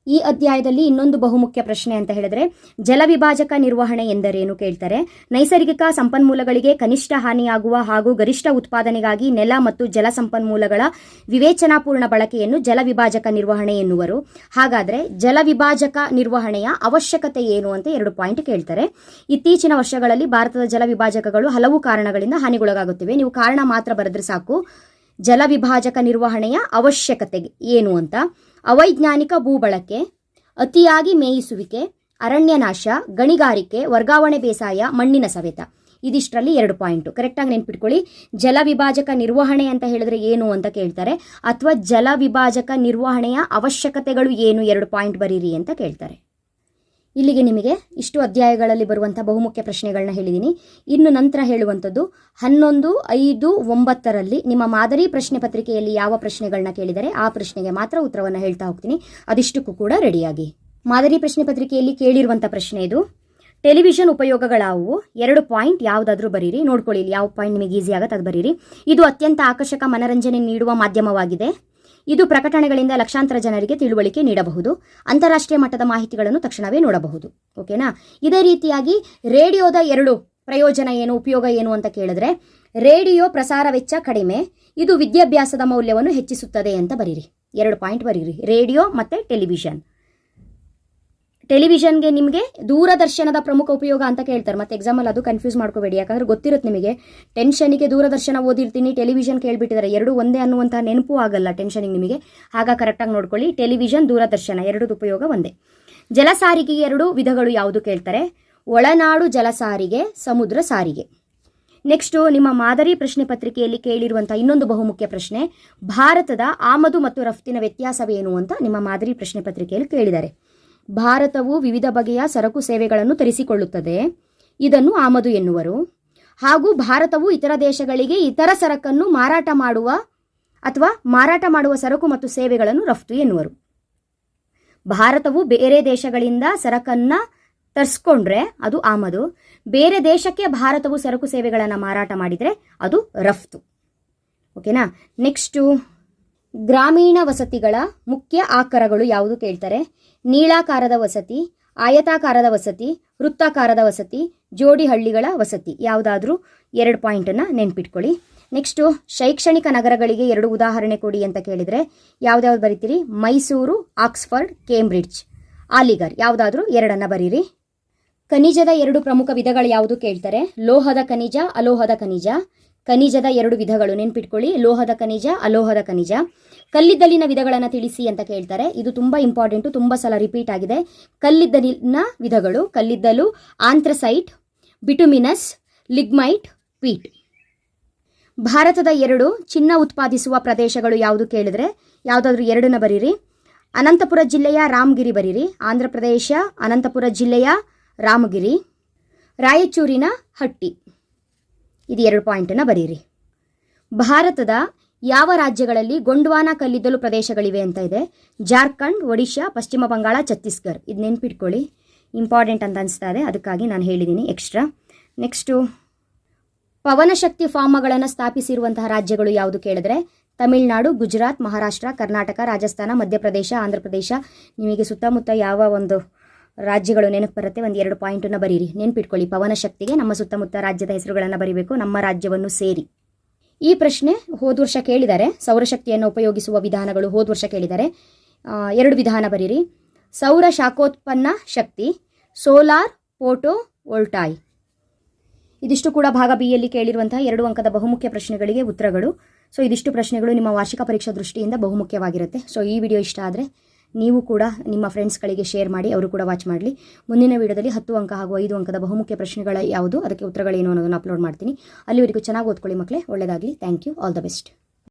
ಈ ಅಧ್ಯಾಯದಲ್ಲಿ ಇನ್ನೊಂದು ಬಹುಮುಖ್ಯ ಪ್ರಶ್ನೆ ಅಂತ ಹೇಳಿದ್ರೆ, ಜಲವಿಭಾಜಕ ನಿರ್ವಹಣೆ ಎಂದರೇನು ಕೇಳ್ತಾರೆ. ನೈಸರ್ಗಿಕ ಸಂಪನ್ಮೂಲಗಳಿಗೆ ಕನಿಷ್ಠ ಹಾನಿಯಾಗುವ ಹಾಗೂ ಗರಿಷ್ಠ ಉತ್ಪಾದನೆಗಾಗಿ ನೆಲ ಮತ್ತು ಜಲ ಸಂಪನ್ಮೂಲಗಳ ವಿವೇಚನಾಪೂರ್ಣ ಬಳಕೆಯನ್ನು ಜಲವಿಭಾಜಕ ನಿರ್ವಹಣೆ ಎನ್ನುವರು. ಹಾಗಾದರೆ ಜಲವಿಭಾಜಕ ನಿರ್ವಹಣೆಯ ಅವಶ್ಯಕತೆ ಏನು ಅಂತ 2 ಪಾಯಿಂಟ್ ಕೇಳ್ತಾರೆ. ಇತ್ತೀಚಿನ ವರ್ಷಗಳಲ್ಲಿ ಭಾರತದ ಜಲವಿಭಾಜಕಗಳು ಹಲವು ಕಾರಣಗಳಿಂದ ಹಾನಿಗೊಳಗಾಗುತ್ತಿವೆ. ನೀವು ಕಾರಣ ಮಾತ್ರ ಬರೆದ್ರೆ ಸಾಕು. ಜಲವಿಭಾಜಕ ನಿರ್ವಹಣೆಯ ಅವಶ್ಯಕತೆ ಏನು ಅಂತ: ಅವೈಜ್ಞಾನಿಕ ಭೂಬಳಕೆ, ಅತಿಯಾಗಿ ಮೇಯಿಸುವಿಕೆ, ಅರಣ್ಯನಾಶ, ಗಣಿಗಾರಿಕೆ, ವರ್ಗಾವಣೆ ಬೇಸಾಯ, ಮಣ್ಣಿನ ಸವೆತ. ಇದಿಷ್ಟರಲ್ಲಿ 2 ಪಾಯಿಂಟು ಕರೆಕ್ಟಾಗಿ ನೆನ್ಪಿಟ್ಕೊಳ್ಳಿ. ಜಲ ವಿಭಾಜಕ ನಿರ್ವಹಣೆ ಅಂತ ಹೇಳಿದ್ರೆ ಏನು ಅಂತ ಕೇಳ್ತಾರೆ, ಅಥವಾ ಜಲ ವಿಭಾಜಕ ನಿರ್ವಹಣೆಯ ಅವಶ್ಯಕತೆಗಳು ಏನು 2 ಪಾಯಿಂಟ್ ಬರೀರಿ ಅಂತ ಕೇಳ್ತಾರೆ. ಇಲ್ಲಿಗೆ ನಿಮಗೆ ಇಷ್ಟು ಅಧ್ಯಾಯಗಳಲ್ಲಿ ಬರುವಂಥ ಬಹುಮುಖ್ಯ ಪ್ರಶ್ನೆಗಳನ್ನ ಹೇಳಿದ್ದೀನಿ. ಇನ್ನು ನಂತರ ಹೇಳುವಂಥದ್ದು 11, 5, 9ರಲ್ಲಿ ನಿಮ್ಮ ಮಾದರಿ ಪ್ರಶ್ನೆ ಪತ್ರಿಕೆಯಲ್ಲಿ ಯಾವ ಪ್ರಶ್ನೆಗಳನ್ನ ಕೇಳಿದರೆ ಆ ಪ್ರಶ್ನೆಗೆ ಮಾತ್ರ ಉತ್ತರವನ್ನು ಹೇಳ್ತಾ ಹೋಗ್ತೀನಿ. ಅದಿಷ್ಟಕ್ಕೂ ಕೂಡ ರೆಡಿಯಾಗಿ. ಮಾದರಿ ಪ್ರಶ್ನೆ ಪತ್ರಿಕೆಯಲ್ಲಿ ಕೇಳಿರುವಂಥ ಪ್ರಶ್ನೆ ಇದು. ಟೆಲಿವಿಷನ್ ಉಪಯೋಗಗಳಾವು 2 ಪಾಯಿಂಟ್ ಯಾವುದಾದ್ರೂ ಬರೀರಿ. ನೋಡ್ಕೊಳ್ಳಿ ಇಲ್ಲಿ ಯಾವ ಪಾಯಿಂಟ್ ನಿಮಗೆ ಈಸಿ ಆಗುತ್ತೆ ಅದು ಬರೀರಿ. ಇದು ಅತ್ಯಂತ ಆಕರ್ಷಕ ಮನರಂಜನೆ ನೀಡುವ ಮಾಧ್ಯಮವಾಗಿದೆ. ಇದು ಪ್ರಕಟಣೆಗಳಿಂದ ಲಕ್ಷಾಂತರ ಜನರಿಗೆ ತಿಳುವಳಿಕೆ ನೀಡಬಹುದು. ಅಂತಾರಾಷ್ಟ್ರೀಯ ಮಟ್ಟದ ಮಾಹಿತಿಗಳನ್ನು ತಕ್ಷಣವೇ ನೋಡಬಹುದು. ಓಕೆನಾ. ಇದೇ ರೀತಿಯಾಗಿ ರೇಡಿಯೋದ 2 ಪ್ರಯೋಜನ ಏನು, ಉಪಯೋಗ ಏನು ಅಂತ ಕೇಳಿದ್ರೆ, ರೇಡಿಯೋ ಪ್ರಸಾರ ವೆಚ್ಚ ಕಡಿಮೆ, ಇದು ವಿದ್ಯಾಭ್ಯಾಸದ ಮೌಲ್ಯವನ್ನು ಹೆಚ್ಚಿಸುತ್ತದೆ ಅಂತ ಬರೀರಿ. 2 ಪಾಯಿಂಟ್ ಬರೀರಿ. ರೇಡಿಯೋ ಮತ್ತು ಟೆಲಿವಿಷನ್. ಟೆಲಿವಿಷನ್ಗೆ ನಿಮಗೆ ದೂರದರ್ಶನದ ಪ್ರಮುಖ ಉಪಯೋಗ ಅಂತ ಕೇಳ್ತಾರೆ. ಮತ್ತೆ ಎಕ್ಸಾಮಲ್ಲಿ ಅದು ಕನ್ಫ್ಯೂಸ್ ಮಾಡ್ಕೋಬೇಡಿ, ಯಾಕಂದ್ರೆ ಗೊತ್ತಿರುತ್ತೆ ನಿಮಗೆ. ಟೆನ್ಷನಿಗೆ ದೂರದರ್ಶನ ಓದಿರ್ತೀನಿ, ಟೆಲಿವಿಷನ್ ಕೇಳಿಬಿಟ್ಟಿದ್ದಾರೆ, 2 ಒಂದೇ ಅನ್ನುವಂಥ ನೆನಪು ಆಗಲ್ಲ ಟೆನ್ಷನಿಗೆ ನಿಮಗೆ. ಆಗ ಕರೆಕ್ಟಾಗಿ ನೋಡ್ಕೊಳ್ಳಿ. ಟೆಲಿವಿಷನ್, ದೂರದರ್ಶನ 2 ಉಪಯೋಗ ಒಂದೇ. ಜಲ ಸಾರಿಗೆಗೆ 2 ವಿಧಗಳು ಯಾವುದು ಕೇಳ್ತಾರೆ. ಒಳನಾಡು ಜಲ ಸಾರಿಗೆ, ಸಮುದ್ರ ಸಾರಿಗೆ. ನೆಕ್ಸ್ಟು ನಿಮ್ಮ ಮಾದರಿ ಪ್ರಶ್ನೆ ಪತ್ರಿಕೆಯಲ್ಲಿ ಕೇಳಿರುವಂಥ ಇನ್ನೊಂದು ಬಹುಮುಖ್ಯ ಪ್ರಶ್ನೆ, ಭಾರತದ ಆಮದು ಮತ್ತು ರಫ್ತಿನ ವ್ಯತ್ಯಾಸವೇನು ಅಂತ ನಿಮ್ಮ ಮಾದರಿ ಪ್ರಶ್ನೆ ಪತ್ರಿಕೆಯಲ್ಲಿ ಕೇಳಿದ್ದಾರೆ. ಭಾರತವು ವಿವಿಧ ಬಗೆಯ ಸರಕು ಸೇವೆಗಳನ್ನು ತರಿಸಿಕೊಳ್ಳುತ್ತದೆ, ಇದನ್ನು ಆಮದು ಎನ್ನುವರು. ಹಾಗೂ ಭಾರತವು ಇತರ ದೇಶಗಳಿಗೆ ಇತರ ಸರಕನ್ನು ಮಾರಾಟ ಮಾಡುವ ಸರಕು ಮತ್ತು ಸೇವೆಗಳನ್ನು ರಫ್ತು ಎನ್ನುವರು. ಭಾರತವು ಬೇರೆ ದೇಶಗಳಿಂದ ಸರಕನ್ನು ತರಿಸ್ಕೊಂಡ್ರೆ ಅದು ಆಮದು, ಬೇರೆ ದೇಶಕ್ಕೆ ಭಾರತವು ಸರಕು ಸೇವೆಗಳನ್ನು ಮಾರಾಟ ಮಾಡಿದರೆ ಅದು ರಫ್ತು. ಓಕೆನಾ. ನೆಕ್ಸ್ಟು ಗ್ರಾಮೀಣ ವಸತಿಗಳ ಮುಖ್ಯ ಆಕಾರಗಳು ಯಾವುದು ಕೇಳ್ತಾರೆ. ನೀಳಾಕಾರದ ವಸತಿ, ಆಯತಾಕಾರದ ವಸತಿ, ವೃತ್ತಾಕಾರದ ವಸತಿ, ಜೋಡಿ ಹಳ್ಳಿಗಳ ವಸತಿ. ಯಾವುದಾದ್ರೂ 2 ಪಾಯಿಂಟನ್ನು ನೆನ್ಪಿಟ್ಕೊಳ್ಳಿ. ನೆಕ್ಸ್ಟು ಶೈಕ್ಷಣಿಕ ನಗರಗಳಿಗೆ 2 ಉದಾಹರಣೆ ಕೊಡಿ ಅಂತ ಕೇಳಿದರೆ ಯಾವ್ದಾವ್ದು ಬರೀತೀರಿ. Mysore, Oxford, Cambridge, Aligarh. ಯಾವುದಾದ್ರೂ 2 ಬರೀರಿ. ಖನಿಜದ 2 ಪ್ರಮುಖ ವಿಧಗಳು ಯಾವುದು ಕೇಳ್ತಾರೆ. ಲೋಹದ ಖನಿಜ, ಅಲೋಹದ ಖನಿಜ. ಖನಿಜದ 2 ವಿಧಗಳು ನೆನ್ಪಿಟ್ಕೊಳ್ಳಿ. ಲೋಹದ ಖನಿಜ, ಅಲೋಹದ ಖನಿಜ. ಕಲ್ಲಿದ್ದಲಿನ ವಿಧಗಳನ್ನು ತಿಳಿಸಿ ಅಂತ ಕೇಳ್ತಾರೆ. ಇದು ತುಂಬ ಇಂಪಾರ್ಟೆಂಟು, ತುಂಬ ಸಲ ರಿಪೀಟ್ ಆಗಿದೆ. ಕಲ್ಲಿದ್ದಲಿನ ವಿಧಗಳು: ಕಲ್ಲಿದ್ದಲು, ಆಂಥ್ರಸೈಟ್, ಬಿಟುಮಿನಸ್, ಲಿಗ್ಮೈಟ್, ಪೀಟ್. ಭಾರತದ 2 ಚಿನ್ನ ಉತ್ಪಾದಿಸುವ ಪ್ರದೇಶಗಳು ಯಾವುದು ಕೇಳಿದ್ರೆ ಯಾವುದಾದ್ರೂ 2 ಬರೀರಿ. ಅನಂತಪುರ ಜಿಲ್ಲೆಯ ರಾಮಗಿರಿ ಬರೀರಿ. ಆಂಧ್ರ ಪ್ರದೇಶ ಅನಂತಪುರ ಜಿಲ್ಲೆಯ ರಾಮಗಿರಿ. ರಾಯಚೂರಿನ ಹಟ್ಟಿ. ಇದು 2 ಪಾಯಿಂಟನ್ನು ಬರೀರಿ. ಭಾರತದ ಯಾವ ರಾಜ್ಯಗಳಲ್ಲಿ ಗೊಂಡ್ವಾನ ಕಲ್ಲಿದ್ದಲು ಪ್ರದೇಶಗಳಿವೆ ಅಂತ ಇದೆ. ಜಾರ್ಖಂಡ್, ಒಡಿಶಾ, ಪಶ್ಚಿಮ ಬಂಗಾಳ, ಛತ್ತೀಸ್ಗಢ. ಇದು ನೆನ್ಪಿಟ್ಕೊಳ್ಳಿ, ಇಂಪಾರ್ಟೆಂಟ್ ಅಂತ ಅನಿಸ್ತಾ ಇದೆ, ಅದಕ್ಕಾಗಿ ನಾನು ಹೇಳಿದ್ದೀನಿ ಎಕ್ಸ್ಟ್ರಾ. ನೆಕ್ಸ್ಟು ಪವನಶಕ್ತಿ ಫಾರ್ಮ್ಗಳನ್ನು ಸ್ಥಾಪಿಸಿರುವಂತಹ ರಾಜ್ಯಗಳು ಯಾವುದು ಕೇಳಿದ್ರೆ ತಮಿಳುನಾಡು, ಗುಜರಾತ್, ಮಹಾರಾಷ್ಟ್ರ, ಕರ್ನಾಟಕ, ರಾಜಸ್ಥಾನ, ಮಧ್ಯಪ್ರದೇಶ, ಆಂಧ್ರ ಪ್ರದೇಶ. ನಿಮಗೆ ಸುತ್ತಮುತ್ತ ಯಾವ ಒಂದು ರಾಜ್ಯಗಳು ನೆನಪು ಬರುತ್ತೆ, 2 ಪಾಯಿಂಟನ್ನು ಬರೀರಿ. ನೆನ್ಪಿಟ್ಕೊಳ್ಳಿ, ಪವನಶಕ್ತಿಗೆ ನಮ್ಮ ಸುತ್ತಮುತ್ತ ರಾಜ್ಯದ ಹೆಸರುಗಳನ್ನು ಬರೀಬೇಕು, ನಮ್ಮ ರಾಜ್ಯವನ್ನು ಸೇರಿ. ಈ ಪ್ರಶ್ನೆ ಹೋದ ವರ್ಷ ಕೇಳಿದ್ದಾರೆ. ಸೌರಶಕ್ತಿಯನ್ನು ಉಪಯೋಗಿಸುವ ವಿಧಾನಗಳು ಹೋದ ವರ್ಷ ಕೇಳಿದ್ದಾರೆ. 2 ವಿಧಾನ ಬರೀರಿ. ಸೌರ ಶಾಖೋತ್ಪನ್ನ ಶಕ್ತಿ, ಸೋಲಾರ್ ಫೋಟೋ ವೋಲ್ಟಾಯ್. ಇದಿಷ್ಟು ಕೂಡ ಭಾಗ ಬಿಯಲ್ಲಿ ಕೇಳಿರುವಂತಹ 2 ಅಂಕದ ಬಹುಮುಖ್ಯ ಪ್ರಶ್ನೆಗಳಿಗೆ ಉತ್ತರಗಳು. ಸೊ ಇದಿಷ್ಟು ಪ್ರಶ್ನೆಗಳು ನಿಮ್ಮ ವಾರ್ಷಿಕ ಪರೀಕ್ಷಾ ದೃಷ್ಟಿಯಿಂದ ಬಹುಮುಖ್ಯವಾಗಿರುತ್ತೆ. ಸೊ ಈ ವಿಡಿಯೋ ಇಷ್ಟ ಆದರೆ ನೀವು ಕೂಡ ನಿಮ್ಮ ಫ್ರೆಂಡ್ಸ್ಗಳಿಗೆ ಶೇರ್ ಮಾಡಿ, ಅವರು ಕೂಡ ವಾಚ್ ಮಾಡಲಿ. ಮುಂದಿನ ವಿಡಿಯೋದಲ್ಲಿ 10 ಅಂಕ ಹಾಗೂ 5 ಅಂಕದ ಬಹುಮುಖ್ಯ ಪ್ರಶ್ನೆಗಳ ಯಾವುದು, ಅದಕ್ಕೆ ಉತ್ತರಗಳೇನು ಅನ್ನೋದನ್ನು ಅಪ್ಲೋಡ್ ಮಾಡ್ತೀನಿ. ಅಲ್ಲಿವರೆಗೂ ಚೆನ್ನಾಗಿ ಓದ್ಕೊಳ್ಳಿ ಮಕ್ಕಳೇ. ಒಳ್ಳೆಯದಾಗಲಿ. Thank you. All the best.